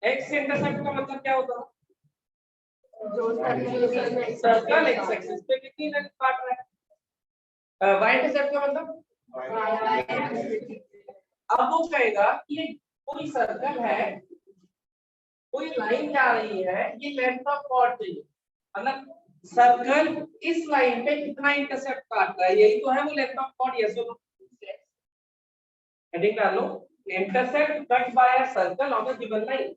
X intercept का मतलब क्या होता है? जो सर्कल एक्स एक्सिस पे कितनी लेंथ काट रहा है। वाई इंटरसेप्ट का मतलब अब वो कहेगा कि ये कोई सर्कल है, कोई लाइन जा रही है, ये लेंथ ऑफ कॉर्ड चाहिए, मतलब सर्कल इस लाइन पे कितना इंटरसेप्ट काट रहा है, यही तो है वो लेंथ ऑफ कॉर्ड। यस और नो? हेडिंग डाल लो, intercept cut by a circle on the given line.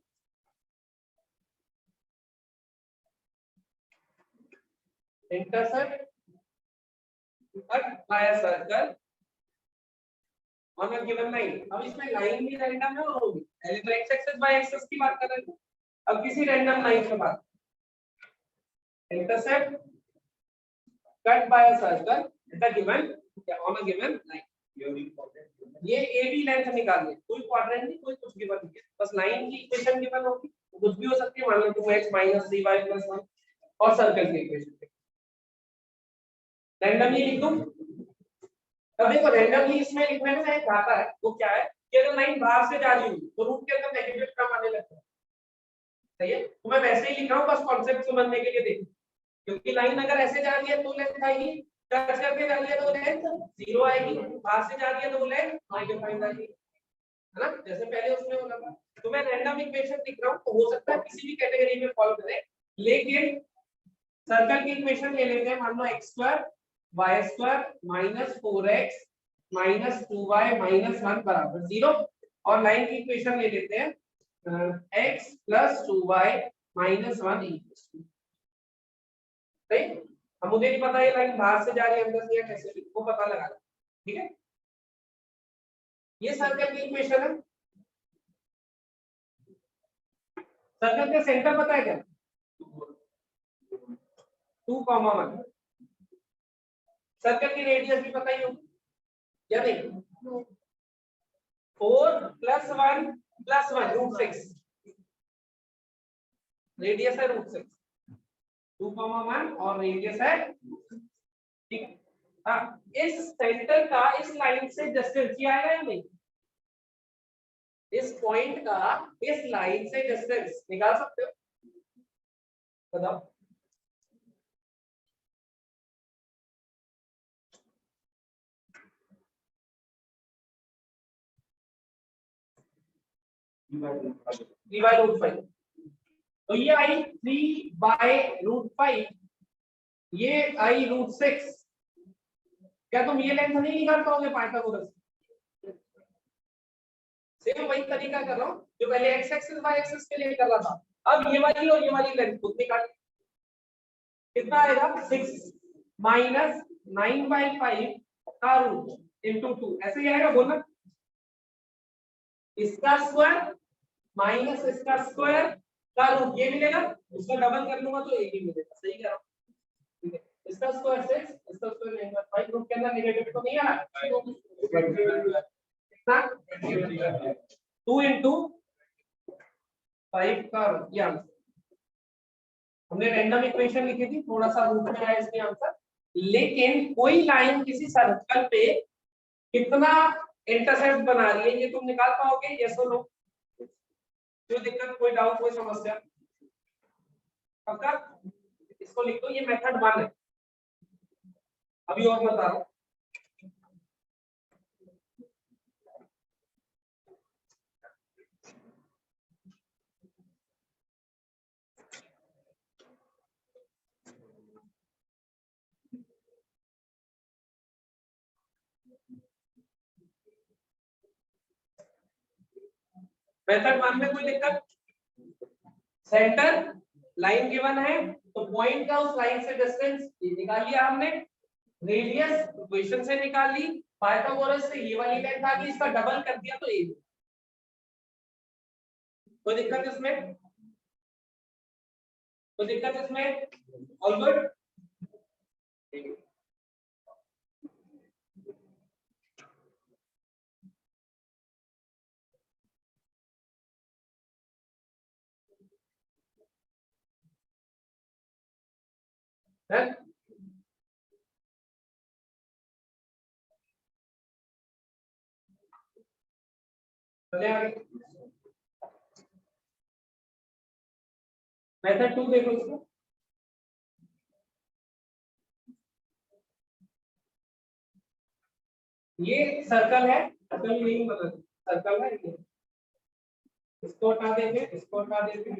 Intercept cut by a circle on a given line. अब इसमें लाइन भी रैंडम है और वो भी पहले तो एक्स एक्सिस बाय एक्सिस की बात कर रहे थे, अब किसी रैंडम लाइन की बात। Intercept cut by a circle at a given on a given line. ये ए बी लेंथ निकालनी है, कोई क्वाड्रेंट नहीं, कोई कुछ गिवन नहीं है, बस लाइन की इक्वेशन गिवन होगी, कुछ भी हो सकती है, मान लो 2x - 3y + 1 और सर्कल की इक्वेशन रैंडमली लिख दूं। अब देखो रैंडमली इसमें लिखने में एक आता है, वो क्या है कि अगर लाइन बाहर से जा रही हो तो रूट के अंदर नेगेटिव टर्म आने लगता है, सही है, तो मैं वैसे ही लिख रहा हूं बस कॉन्सेप्ट समझने के लिए। देखो क्योंकि लाइन अगर ऐसे जा रही है तो लेंथ आएगी, टच करके जा रही है तो लेंथ 0 आएगी, बाहर से जा रही है तो वो लेंथ -5 आएगी, है ना, जैसे पहले उसमें होना था। तो मैं रैंडम इक्वेशन लिख रहा हूं, तो हो सकता है किसी भी कैटेगरी में फॉल करे, लेकिन सर्कल की इक्वेशन ले लेते हैं, मान लो x² y² - 4x - 2y - 1 = 0, और लाइन की इक्वेशन ले लेते हैं x + 2y - 1 = सही। अब मुझे नहीं पता ये लाइन बाहर से जा रही है अंदर से या कैसे, वो पता लगा, ठीक है। ये सर्कल की इक्वेशन है। सर्कल का सेंटर पता है क्या? 2,1। सर्कल की रेडियस भी पता ही होगी या नहीं? 4 + 1 + 1 √6, रेडियस है √6, 2,1 और रेडियस है, ठीक है। हाँ, इस सेंटर का इस लाइन से डिस्टेंस क्या आएगा या नहीं? इस पॉइंट का इस लाइन से डिस्टेंस निकाल सकते हो, बताओ।3/√5, तो ये आई 3/√5, ये आई √6। क्या तुम ये लेंथ नहीं निकाल पाओगे पाइथागोरस? सेम वही तरीका कर रहा हूँ जो पहले x एक्सिस y एक्सिस के लिए कर रहा था। अब ये वाली और ये वाली लेंथ खुद निकाल, कितना आएगा? 6 - 9/5 का रूट इनटू 2, ऐसे ही आएगा, बोलना। इसका स्क्वायर माइनस इसका स्क्वायर का रूट, ये मिलेगा, उसका डबल कर लूंगा तो एक ही मिलेगा, सही कह रहा हूं, ठीक है। इसका स्क्वायर 6, इसका स्क्वायर 9/5, रूट के अंदर नेगेटिव तो नहीं आ रहा, कितना 2 × 5 का रूट, ये आंसर। हमने रैंडम इक्वेशन लिखी थी, थोड़ा सा रूट में आया इसमें आंसर, लेकिन कोई लाइन किसी सर्कल पे कितना इंटरसेप्ट बना रही है ये तुम निकाल पाओगे, यस और नो? कोई दिक्कत, कोई डाउट, कोई समस्या? पक्का? इसको लिख दो, ये मेथड 1 है। अभी और बता रहा हूं। मेथड 1 में कोई दिक्कत? सेंटर लाइन गिवन है तो पॉइंट का उस लाइन से डिस्टेंस निकाल लिया हमने, रेडियस इक्वेशन से निकाल ली, पाइथागोरस से ये वाली लाइन था कि इसका डबल कर दिया तो ये। कोई दिक्कत इसमें? कोई दिक्कत इसमें? All good? है? चले आगे। मेथड 2 देखो इसको, ये सर्कल है, सर्कल नहीं मतलब सर्कल है ये, इसको हटा देंगे, इसको हटा देंगे,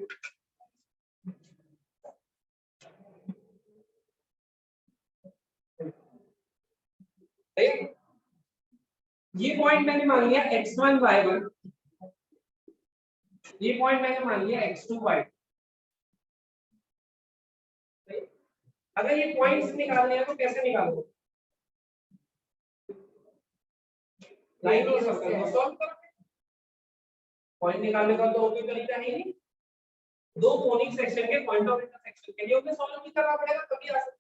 ठीक। ये पॉइंट मैंने मान लिया x1 y1, ये पॉइंट मैंने मान लिया x2 y2। अगर ये पॉइंट्स निकालने हैं तो कैसे निकालोगे? लाइन और सर्कल को सॉल्व करोगे। पॉइंट निकालने का तो और कोई तरीका है नहीं, दो कोनिक सेक्शन के पॉइंट ऑफ इंटरसेक्शन के लिए उन्हें सॉल्व भी करना पड़ेगा तभी आ सकता।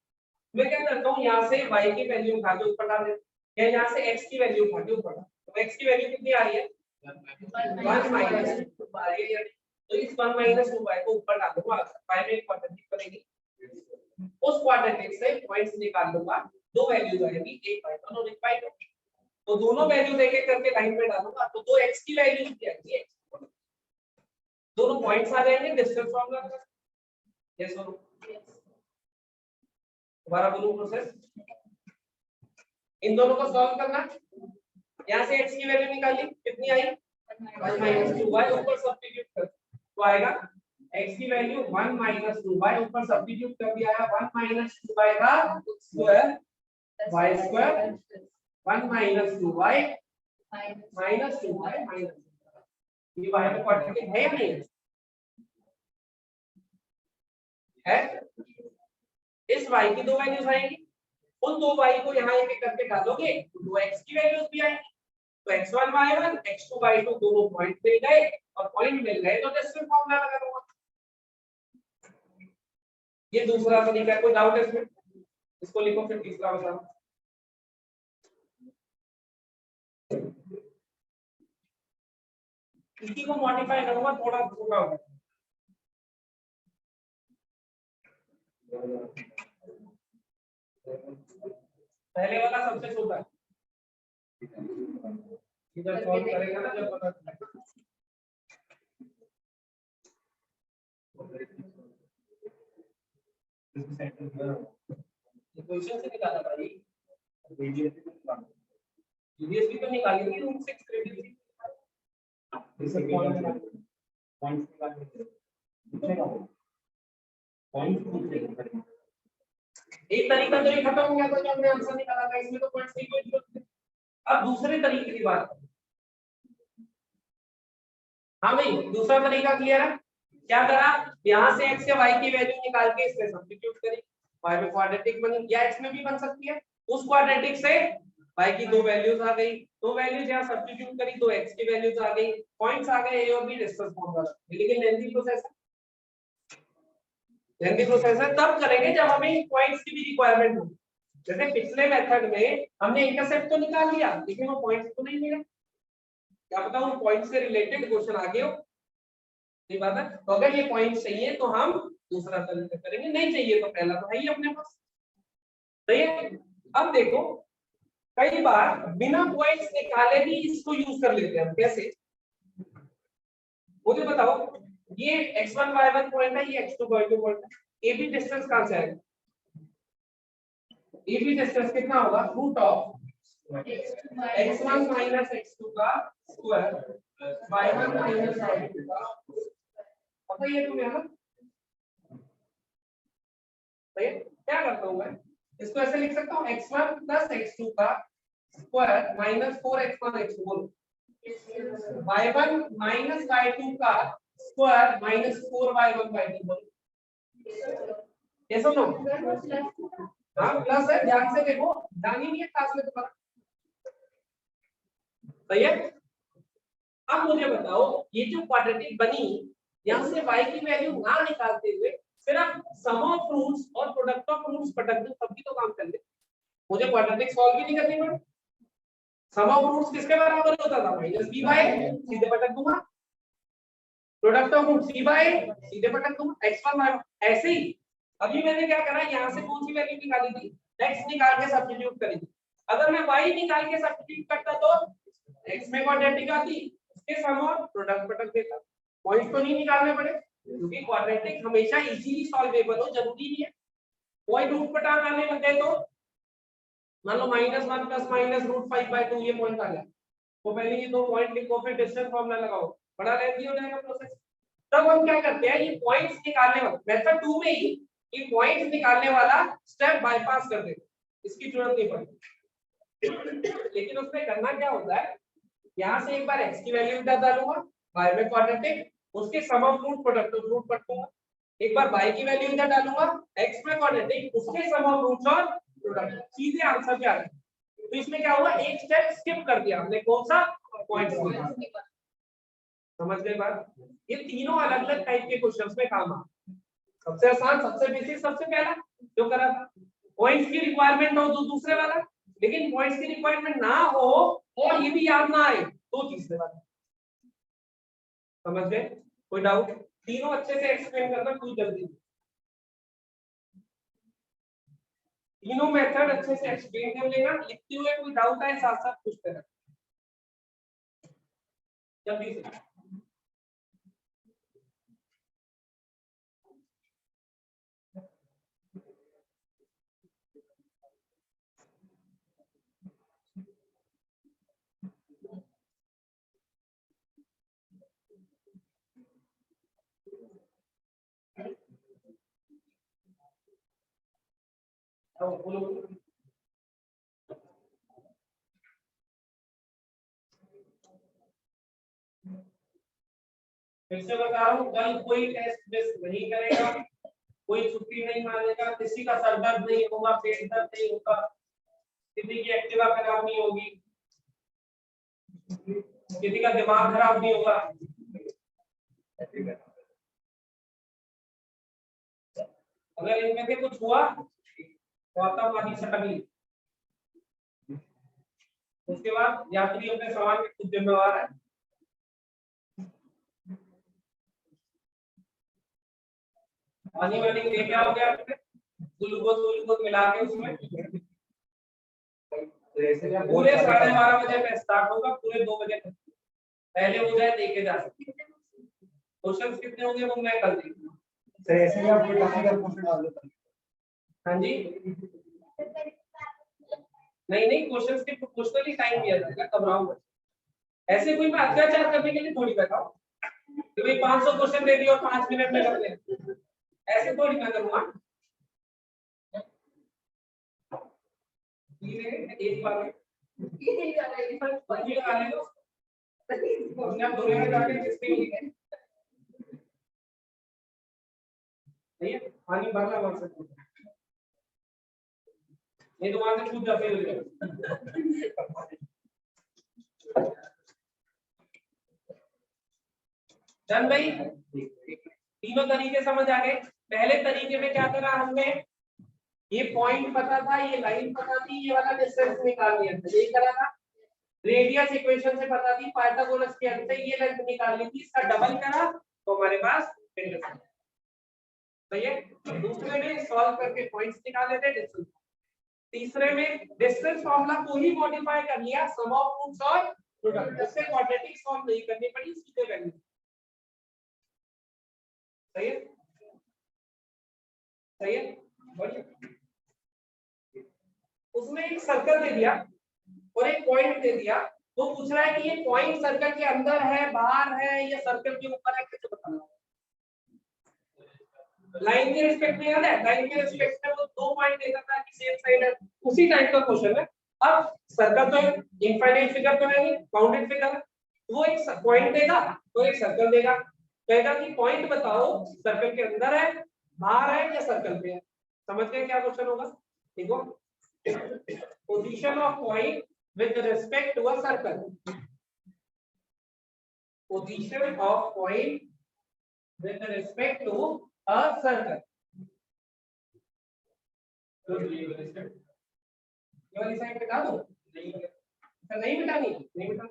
मैं क्या करता हूँ, यहाँ से y की वैल्यू उठा के ऊपर डाल देता या यहाँ से x की वैल्यू उठा के ऊपर डाल, तो x की वैल्यू कितनी आ रही है 1 माइनस 2 आ रही है, तो इस 1 माइनस 2y को ऊपर डाल दूंगा, y में एक क्वाड्रेटिक बनेगी, उस क्वाड्रेटिक से पॉइंट्स निकाल लूंगा, दो वैल्यूज आएगी, एक y1 और एक y2, तो दोनों वैल्यूज एक एक करके लाइन में डालूंगा तो दो x की वैल्यूज भी आएगी, दोनों पॉइंट्स आ जाएंगे, डिस्टेंस फार्मूला लगा, यस और दोबारा बोलूं प्रोसेस, इन दोनों को सॉल्व करना, यहाँ से x की वैल्यू निकाली, कितनी आई 1 माइनस 2y, ऊपर सब्स्टिट्यूट कर तो आएगा x की वैल्यू 1 माइनस 2y, ऊपर सब्स्टिट्यूट कर दिया है 1 माइनस 2y का square y square 1 minus 2y minus 2y minus, ये y में क्वाड्रेटिक है या नहीं है? इस y की दो वैल्यूज आएंगी, उन दो y को यहाँ एक एक करके डालोगे तो दो x की वैल्यूज भी आएंगी, तो x1 y1 x2 y2 दोनों पॉइंट मिल गए, और पॉइंट मिल गए तो डिस्टेंस फार्मूला लगा दूंगा। ये दूसरा तरीका है, कोई डाउट है इसमें? इसको लिखो, फिर तीसरा बताओ। इसी को मॉडिफाई करूंगा, थोड़ा छोटा होगा, पहले वाला सबसे छोटा है, इधर सॉल्व करेगा ना जब पता चलेगा। इक्वेशन से निकाला भाई, जीडीएस भी तो निकाली थी, रूट 6 क्रेडिट थी, इसे पॉइंट एक तरीका तो ये खत्म हो गया था जो हमने आंसर निकाला था, इसमें तो पॉइंट्स की कोई जरूरत नहीं। अब दूसरे तरीके की बात, हाँ भाई दूसरा तरीका क्लियर है? क्या करा, यहाँ से x या y की वैल्यू निकाल के इसमें सब्स्टिट्यूट करी, y में क्वाड्रेटिक बनी, या x में भी बन सकती है, उस क्वाड्रेटिक से y की दो वैल्यूज आ गई, दो वैल्यूज यहाँ सब्स्टिट्यूट करी तो x की वैल्यूज आ गई, पॉइंट्स आ गए a और b, डिस्टेंस फार्मूला। लेकिन लेंथी प्रोसेस है, लेंथी प्रोसेस है तब करेंगे जब हमें पॉइंट्स की भी रिक्वायरमेंट हो। जैसे पिछले मेथड में हमने इंटरसेप्ट तो निकाल लिया लेकिन वो पॉइंट्स तो नहीं मिले, क्या पता उन पॉइंट से रिलेटेड क्वेश्चन आगे हो, नहीं बात है। तो अगर ये पॉइंट चाहिए तो हम दूसरा तरीका करेंगे, नहीं चाहिए तो पहला तो है ही अपने पास, सही है। अब देखो कई बार बिना पॉइंट्स निकाले भी इसको यूज कर लेते हैं हम, कैसे मुझे बताओ, ये x1 y1 पॉइंट है, ये x2 y2 पॉइंट है, ए बी डिस्टेंस कहां से आएगा, ए बी डिस्टेंस कितना होगा, root of x1 minus x2 का स्क्वायर y1 माइनस y2 का, पता ये तुम्हें है, सही है। क्या करता हूं मैं, इसको ऐसे लिख सकता हूं x1 प्लस x2 का स्क्वायर माइनस 4x1 x2 बोलो, y1 माइनस y2 का स्क्वायर माइनस 4y1 y2 बोलो, ये सुनो, हाँ प्लस है, ध्यान से देखो, ध्यान ही नहीं है क्लास में तुम्हारा, सही है। अब मुझे बताओ ये जो क्वाड्रेटिक बनी, यहाँ से y की वैल्यू ना निकालते हुए सिर्फ सम ऑफ रूट्स और प्रोडक्ट ऑफ रूट्स पटक दूं तब भी तो काम कर ले, मुझे क्वाड्रेटिक सॉल्व भी नहीं करनी पड़ी, सम ऑफ रूट्स किसके बराबर होता था, माइनस b बाय, सीधे पटक दूंगा, product of root c by, सीधे पटक दूंगा, x1 y1, ऐसे ही अभी मैंने क्या करा, यहाँ से कौन सी वैल्यू निकाली थी, x निकाल के सब्स्टिट्यूट करी थी, अगर मैं y निकाल के सब्स्टिट्यूट करता तो x में क्वाड्रेटिक आती, उसके सम और प्रोडक्ट पटक देता, पॉइंट तो नहीं निकालने पड़े, क्योंकि क्वाड्रेटिक हमेशा इजीली सॉल्वेबल हो जरूरी नहीं है कोई रूट पटान आने लग गए तो मान लो -1 + -√5/2 ये पॉइंट आ गया तो पहले ये दो पॉइंट लिखो फिर डिस्टेंस फॉर्मूला लगाओ बड़ा लेंथी हो जाएगा प्रोसेस। तब हम क्या करते हैं ये पॉइंट्स निकालने वाला मेथड 2 में ही ये पॉइंट्स निकालने वाला स्टेप बाईपास कर देते इसकी जरूरत नहीं पड़ती। लेकिन उसमें करना क्या होता है यहाँ से एक बार x की वैल्यू डालूंगा y में क्वाड्रेटिक उसके सम ऑफ रूट पढ़ूंगा एक बार y की वैल्यू इधर डालूंगा x में क्वाड्रेटिक उसके सम ऑफ रूट्स और प्रोडक्ट सीधे आंसर पे आ गया। तो इसमें क्या हुआ एक स्टेप स्किप कर दिया हमने कौन सा पॉइंट समझ गए बात। ये तीनों अलग अलग टाइप के क्वेश्चंस में काम आते सबसे आसान सबसे बेसिक सबसे पहला जो करा था पॉइंट्स की रिक्वायरमेंट हो तो दूसरे वाला लेकिन पॉइंट्स की रिक्वायरमेंट ना हो और ये भी याद ना आए तो तीसरे वाला समझ गए कोई डाउट तीनों अच्छे से एक्सप्लेन करना कोई जल्दी तीनों मेथड अच्छे से एक्सप्लेन कर लेना लिखते हुए कोई डाउट आए साथ साथ पूछते रहना जल्दी से। फिर से बता रहा हूँ कल कोई टेस्ट मिस नहीं करेगा कोई छुट्टी नहीं मानेगा किसी का सर दर्द नहीं होगा पेट दर्द नहीं होगा किसी की एक्टिवा खराब नहीं होगी किसी का दिमाग खराब नहीं होगा। अगर इनमें से कुछ हुआ तो आतंकवादी सटक उसके बाद यात्रियों के सवाल के खुद जिम्मेवार है। पानी वाली ले क्या हो गया ग्लूकोज मिला के उसमें पूरे 12:30 बजे पे स्टार्ट होगा पूरे 2 बजे तक पहले हो जाए देखे जा सकते क्वेश्चंस कितने होंगे वो मैं कल देखूंगा सर ऐसे ही आप टाइम का क्वेश्चन डाल दो। हाँ जी नहीं क्वेश्चंस के प्रोपोर्शनली टाइम दिया जाएगा घबराओ मत ऐसे कोई मैं अत्याचार करने के लिए थोड़ी बैठा हूँ कि भाई 500 क्वेश्चन दे दिया और 5 मिनट में कर ले ऐसे थोड़ी मैं करूँगा एक बार पानी भरना मार सकते नहीं तो वहां से कूद जाते डन भाई तीनों तरीके समझ आ गए। पहले तरीके में क्या करा हमने ये पॉइंट पता था ये लाइन पता थी ये वाला डिस्टेंस निकाल लिया था यही करा था रेडियस इक्वेशन से पता थी पाइथागोरस के हेल्प से ये लेंथ निकाल ली थी इसका डबल करा तो हमारे पास इंटरसेप्ट सही है। दूसरे में सॉल्व करके पॉइंट्स निकाल लेते डिस्टेंस तीसरे में डिस्टेंस फॉर्मूला को ही मॉडिफाई कर लिया सम ऑफ रूट्स और प्रोडक्ट उससे क्वाड्रेटिक सॉल्व नहीं करनी पड़ी सीधे वैल्यू सही है बढ़िया। उसमें एक सर्कल दे दिया और एक पॉइंट दे दिया वो पूछ रहा है कि ये पॉइंट सर्कल के अंदर है बाहर है या सर्कल के ऊपर है कैसे बताना लाइन के रिस्पेक्ट में याद है लाइन के रिस्पेक्ट में वो 2 पॉइंट देता था कि सेम साइड है उसी टाइप का क्वेश्चन है। अब सर्कल तो इनफाइनाइट फिगर तो नहीं बाउंडेड फिगर वो एक पॉइंट देगा तो एक सर्कल देगा कहेगा कि पॉइंट बताओ सर्कल के अंदर है बाहर है या सर्कल पे है समझ गए क्या क्वेश्चन होगा देखो position of point with respect to a circle position of point with respect to a circle ये वाली साइड पे डालो नहीं मिटानी नहीं मिटा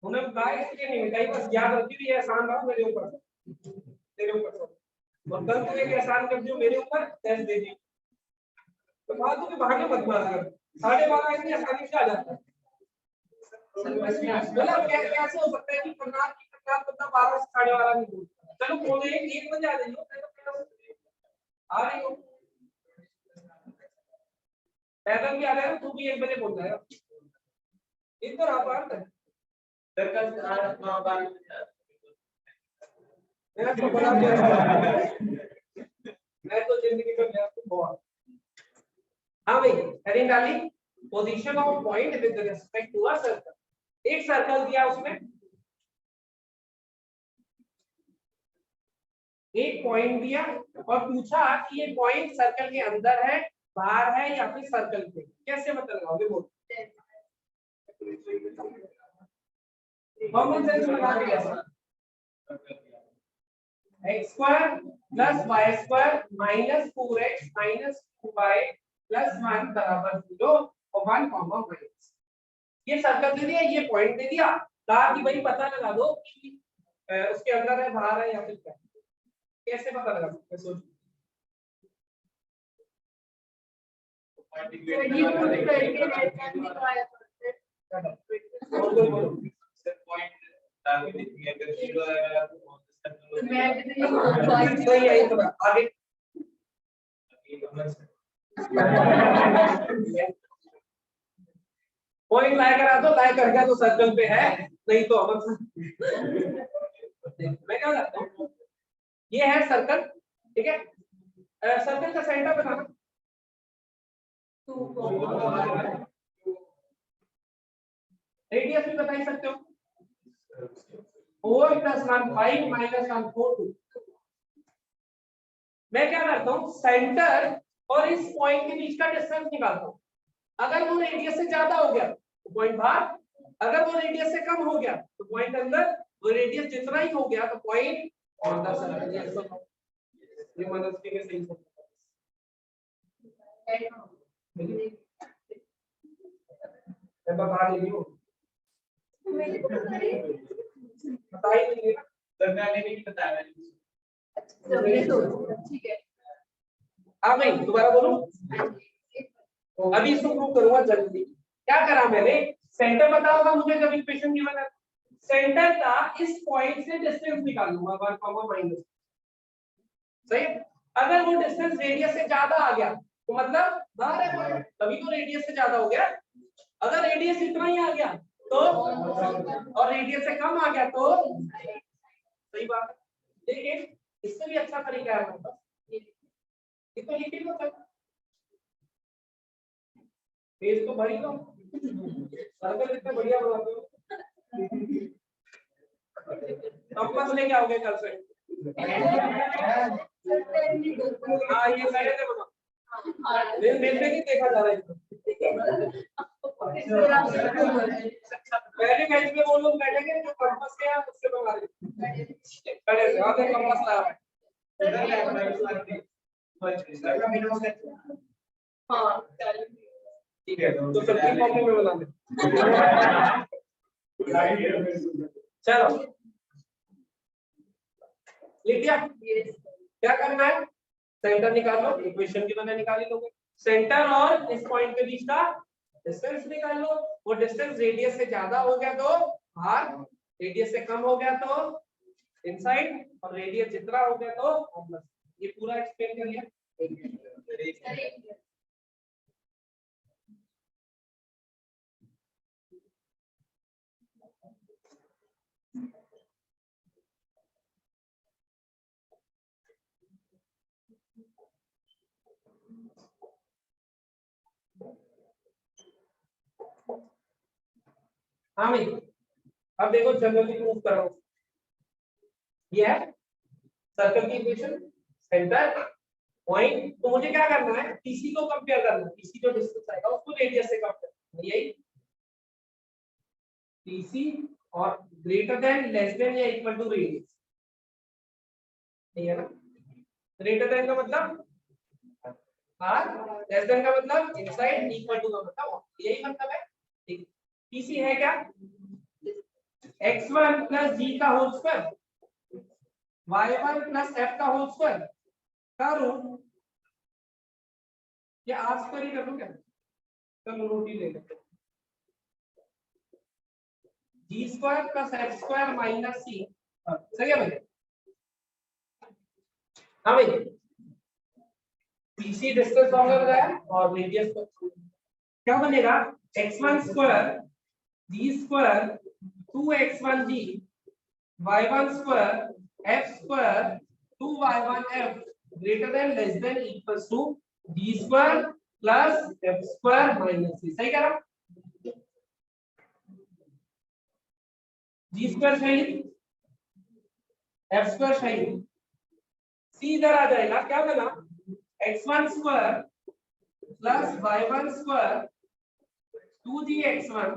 उन्हें बताया इसलिए नहीं मिटाई बस याद रखी हुई आसान रहा मेरे ऊपर तेरे ऊपर और कल तू एक एहसान कर दियो मेरे ऊपर टेस्ट दे दी तो फालतू के बहाने मत मार कर 12:30 इतनी आसानी से आ जाता है मतलब कैसे हो सकता है कि प्रणाम की प्रणाम मतलब 12 से 12:30 नहीं बोलता। चलो बोले 1 बजे आ जाइए, आ रही हो पैदल भी आ रहा है, तू भी 1 बजे बोल रहा है इधर आप आ रहे मैं तो बड़ा मैं तो जिंदगी में गया तो बहुत। हाँ भाई हेडिंग डाली position of point with respect to a circle. एक सर्कल दिया उसमें एक पॉइंट दिया और पूछा कि ये पॉइंट सर्कल के अंदर है बाहर है या फिर सर्कल के, कैसे पता लगाओगे बोलो? कॉमन सेंस लगा के कैसे? x square plus y square minus 4x minus 2y plus 1 बराबर 0 और 1 कॉमा माइनस। ये सर्कल दे दिया, ये पॉइंट दे दिया, कहा कि भाई पता लगा दो कि उसके अंदर है बाहर है या फिर क्या। कैसे पता लगा सकते हैं सोचो? सही है तो आगे पॉइंट लाया करा दो, लाया कर गया तो सर्कल पे है, नहीं तो हम मैं क्या करता हूँ, ये है सर्कल, ठीक है। सर्कल का सेंटर बनाना रेडियस भी बता ही सकते हो 4 + 1 5 - 1 4 2। मैं क्या करता हूँ सेंटर और इस पॉइंट के बीच का डिस्टेंस निकालता हूँ। अगर वो रेडियस से ज्यादा हो गया तो पॉइंट बाहर, अगर वो रेडियस से कम हो गया तो पॉइंट अंदर, वो रेडियस जितना ही हो गया तो पॉइंट अंदर से लग गया। ये मतलब के सही है। मैं बता रही हूँ बता ही नहीं ना सर, मैंने नहीं बताया ठीक है। हाँ भाई दोबारा बोलो, अभी इसको प्रूव करूंगा जल्दी। क्या करा मैंने, सेंटर पता होगा मुझे जब इक्वेशन गिवन है, सेंटर का इस पॉइंट से डिस्टेंस निकालूंगा 1 कॉमा माइनस, सही। अगर वो डिस्टेंस रेडियस से ज्यादा आ गया तो मतलब बाहर है पॉइंट, तभी तो रेडियस से ज्यादा हो गया। अगर रेडियस इतना ही आ गया तो, और रेडियस से कम आ गया तो सही बात है। लेकिन इससे भी अच्छा तरीका है हमारे पास, इसको लिख लो तक पेज तो भरी दो, सर्कल इतना बढ़िया बनाते हो। कंपास लेके आओगे कल से? हाँ ये पहले से बना, मेरे पे नहीं देखा जा रहा है। पहले मैच में वो लोग बैठेंगे जो कंपास के हैं उससे बना रहे खड़े से, आगे कंपास ला रहा है। हाँ ठीक है तो सबकी कॉपी में बना दे। चलो लिख दिया, क्या करना है, सेंटर निकाल लो, इक्वेशन की मैंने निकाली लोगे, सेंटर और इस पॉइंट के बीच का डिस्टेंस निकाल लो। वो डिस्टेंस रेडियस से ज्यादा हो गया तो बाहर, रेडियस से कम हो गया तो इनसाइड, और रेडियस जितना हो गया तो अंदर। ये पूरा एक्सप्लेन कर लिया। हाँ भाई अब देखो जनरली प्रूव करो, ये है सर्कल की इक्वेशन, सेंटर पॉइंट। तो मुझे क्या करना है, टीसी को कंपेयर करना है, टीसी जो डिस्टेंस आएगा उसको रेडियस से कंपेयर करना है, यही टीसी और ग्रेटर देन लेस देन या इक्वल टू रेडियस, ठीक है ना। ग्रेटर देन का मतलब आर, लेस देन का मतलब इनसाइड, इक्वल टू का मतलब यही मतलब है, ठीक। टीसी है क्या, x1 + g का होल स्क्वायर y1 + f का होल स्क्वायर का रूट, क्या आज कर ही कर दूं क्या, चलो रूट ही ले लेते g square plus f square minus c, सही है भाई? हाँ भाई, पीसी डिस्टेंस फॉर्मूला लगाया और रेडियस को क्या बनेगा, x1 square g square 2x1g y1 square f square 2y1f greater than less than equals to g square plus f square minus c, सही कह रहा हूं? g स्क्वायर सही, f स्क्वायर सही, c इधर आ जाएगा, क्या बना x1 square plus y1 square 2gx1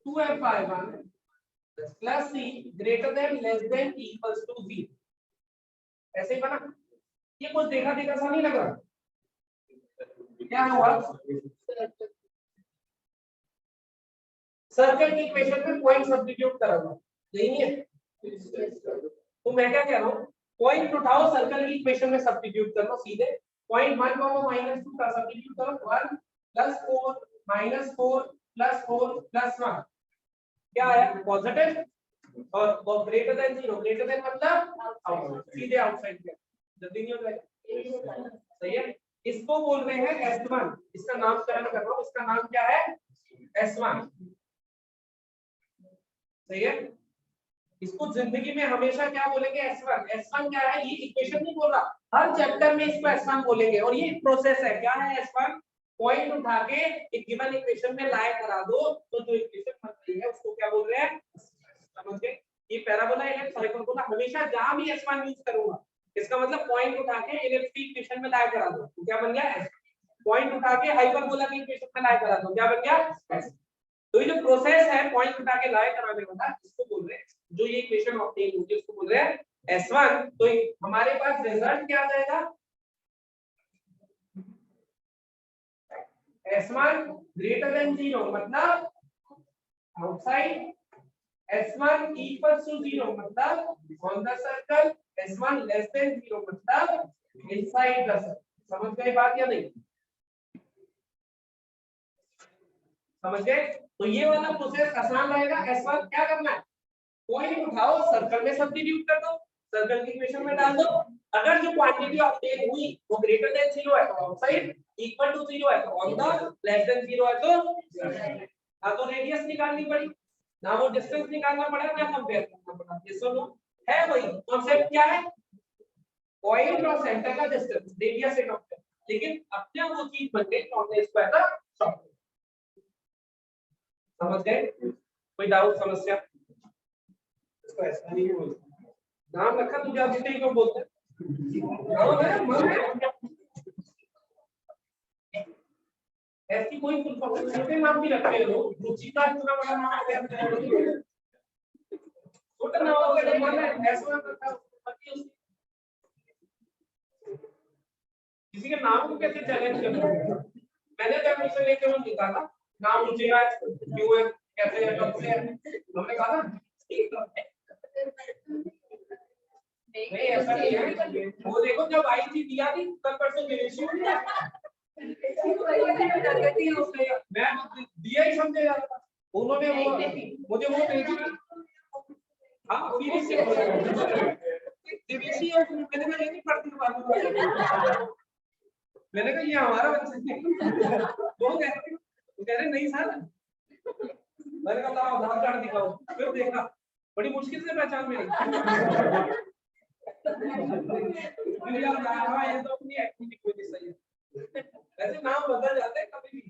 2fy1 plus c greater than less than equals to 0, ऐसे ही बना। ये कुछ देखा देखा सा नहीं लग रहा, क्या हुआ? सर्कल की इक्वेशन में पॉइंट सब्स्टिट्यूट करूंगा, यही है। तो मैं क्या कह रहा हूँ, पॉइंट उठाओ सर्कल की इक्वेशन में सब्स्टिट्यूट कर लो सीधे, पॉइंट 1 -2 का सब्स्टिट्यूट करो, 1 + 4 -4 + 4 + 1 क्या आया, पॉजिटिव, और ग्रेटर देन 0, ग्रेटर देन मतलब सीधे आउटसाइड गया, जल्दी नहीं हो जाएगा, सही है? इसको बोल रहे हैं S1, इसका नामकरण कर रहा हूं, इसका नाम क्या है, S1, सही है? इसको जिंदगी में हमेशा क्या बोलेंगे, S1, S1 क्या है, ये इक्वेशन नहीं बोल रहा, हर चैप्टर में इसको S1 बोलेंगे, और ये प्रोसेस है, क्या है S1, पॉइंट उठा के एक गिवन इक्वेशन में लाए करा दो, तो जो इक्वेशन बन रही है उसको क्या बोल रहे हैं, समझ गए? ये पैराबोला इलिप्स हाइपरबोला, हमेशा जहां भी S1 यूज करूंगा, इसका मतलब पॉइंट उठा के इलिप्स की इक्वेशन में लाए करा दो, तो क्या बन गया S, पॉइंट उठा के हाइपरबोला की इक्वेशन में लाए करा दो, क्या बन गया S। तो ये जो प्रोसेस है पॉइंट उठा के लाए कराने वाला, इसको बोल रहे हैं, जो ये इक्वेशन ऑब्टेन होगी उसको बोल रहे हैं S1। तो हमारे पास रिजल्ट क्या आ जाएगा, S1 ग्रेटर देन 0 मतलब आउटसाइड, S1 equals to 0 मतलब on the circle, S1 less than 0 मतलब inside the circle, समझ गए बात या नहीं, समझ गए? तो ये वाला प्रोसेस आसान रहेगा। S1 क्या करना है, पॉइंट उठाओ सर्कल में सब्स्टिट्यूट कर दो, सर्कल की इक्वेशन में डाल दो, अगर जो क्वांटिटी ऑब्टेन हुई वो ग्रेटर देन 0 है तो आउटसाइड, इक्वल टू 0 है तो ऑन द, लेस देन 0 है तो रेडियस निकालनी पड़ी ना, वो डिस्टेंस निकालना पड़ा ना कंपेयर करना पड़ा, ये सब है। वही कांसेप्ट क्या है, पॉइंट और सेंटर का डिस्टेंस, रेडियस से कंपेयर, लेकिन अपने वो चीज बन गई नॉन स्क्वायर का शॉर्ट, समझ गए? कोई डाउट, समस्या? इसको ऐसा नहीं बोलते, नाम रखा तुझे आप जितने को बोलते ऐसी कोई फुल फॉर्म छोटे नाम भी रखते हैं लोग, रुचिता इतना बड़ा नाम है, छोटा नाम होगा तो मान है ऐसा करता है, किसी के नाम को कैसे चैलेंज करना। मैंने जब उसे लेके वो निकाला नाम रुचिरा क्यों है, कैसे है, कब से है, हमने कहा ना नहीं ऐसा नहीं है, वो देखो जब आई थी दिया थी कल परसों विदेशी मैं दिया ही समझे जा रहा, उन्होंने वो मुझे वो भेजी, हाँ विदेशी है, मैंने कहा ये नहीं पढ़ती बात, मैंने कहा ये हमारा बच्चा है, वो कह रहे नहीं सर, मैंने कहा आधार कार्ड दिखाओ, फिर देखा बड़ी मुश्किल से पहचान मिली, फिर यार हाँ ये तो अपनी एक्टिंग की वजह से है, वैसे नाम बदल जाते हैं कभी भी।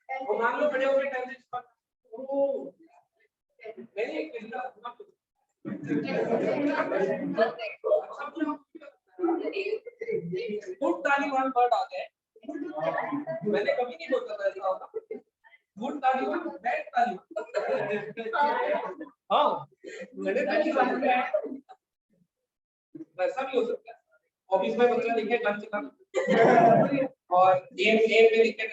और मान लो बड़े बड़े टेंजेंट्स पर नहीं गुड तालिबान वर्ड आ गए, मैंने कभी नहीं बोलता था ऐसा होगा, गुड तालिबान बैड तालिबान, हाँ मैंने तालिबान वैसा भी हो सकता है, ऑफिस में बच्चा लिखे घर चलाना और एम में लिखे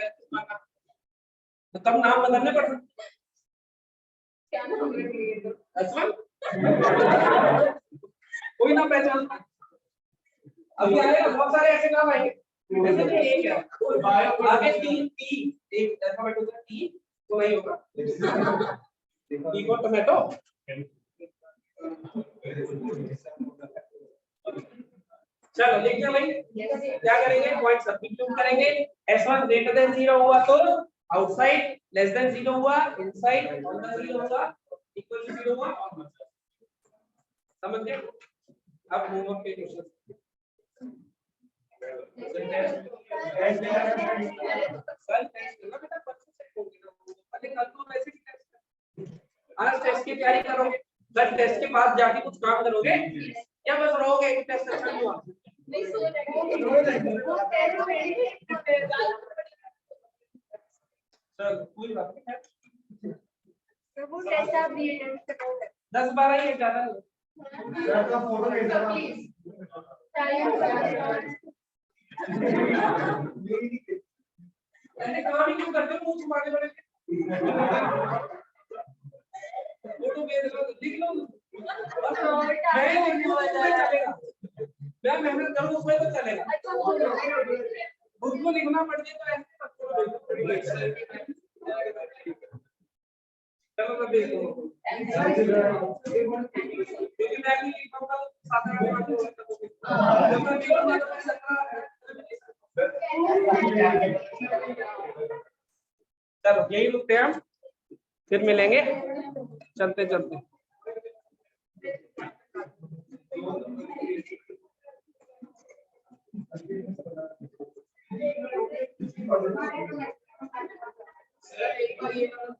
तो तब नाम बदलने पड़ सकते, क्या नाम रखेंगे S1 कोई ना पहचान, अभी आएगा बहुत सारे ऐसे नाम आएंगे वैसे तो एक है आगे तीन टी एक अल्फाबेट होता है टी तो नहीं होगा टी फॉर टोमेटो चलो देखिए भाई क्या करेंगे पॉइंट सब्स्टिट्यूट करेंगे s1 ग्रेटर देन 0 हुआ तो आउटसाइड लेस देन 0 हुआ इनसाइड ऑन द 0 हुआ इक्वल टू 0 हुआ और समझ गए अब होमवर्क के क्वेश्चन कल टेस्ट करना बेटा परसों से होगी ना अरे कल तो वैसे ही टेस्ट आज टेस्ट की तैयारी करोगे कल टेस्ट के बाद जाके कुछ काम करोगे या बस रहोगे एक टेस्ट अच्छा नहीं हुआ नहीं सो जाएंगे चल कोई बात नहीं वो कैसा भी 10-12 ही ज्यादा प्लीज मैंने कहा भी क्यों करते हो मुंह छुपाने पड़े फोटो भेज लो लिख लो मैं मेहनत करूँ उसमें तो चलेगा खुद को लिखना पड़ जाए तो ऐसे चलो मैं भेज दूंगा क्योंकि मैं भी लिख पाऊंगा चलो यही रुकते हैं हम फिर मिलेंगे चलते चलते Thank you.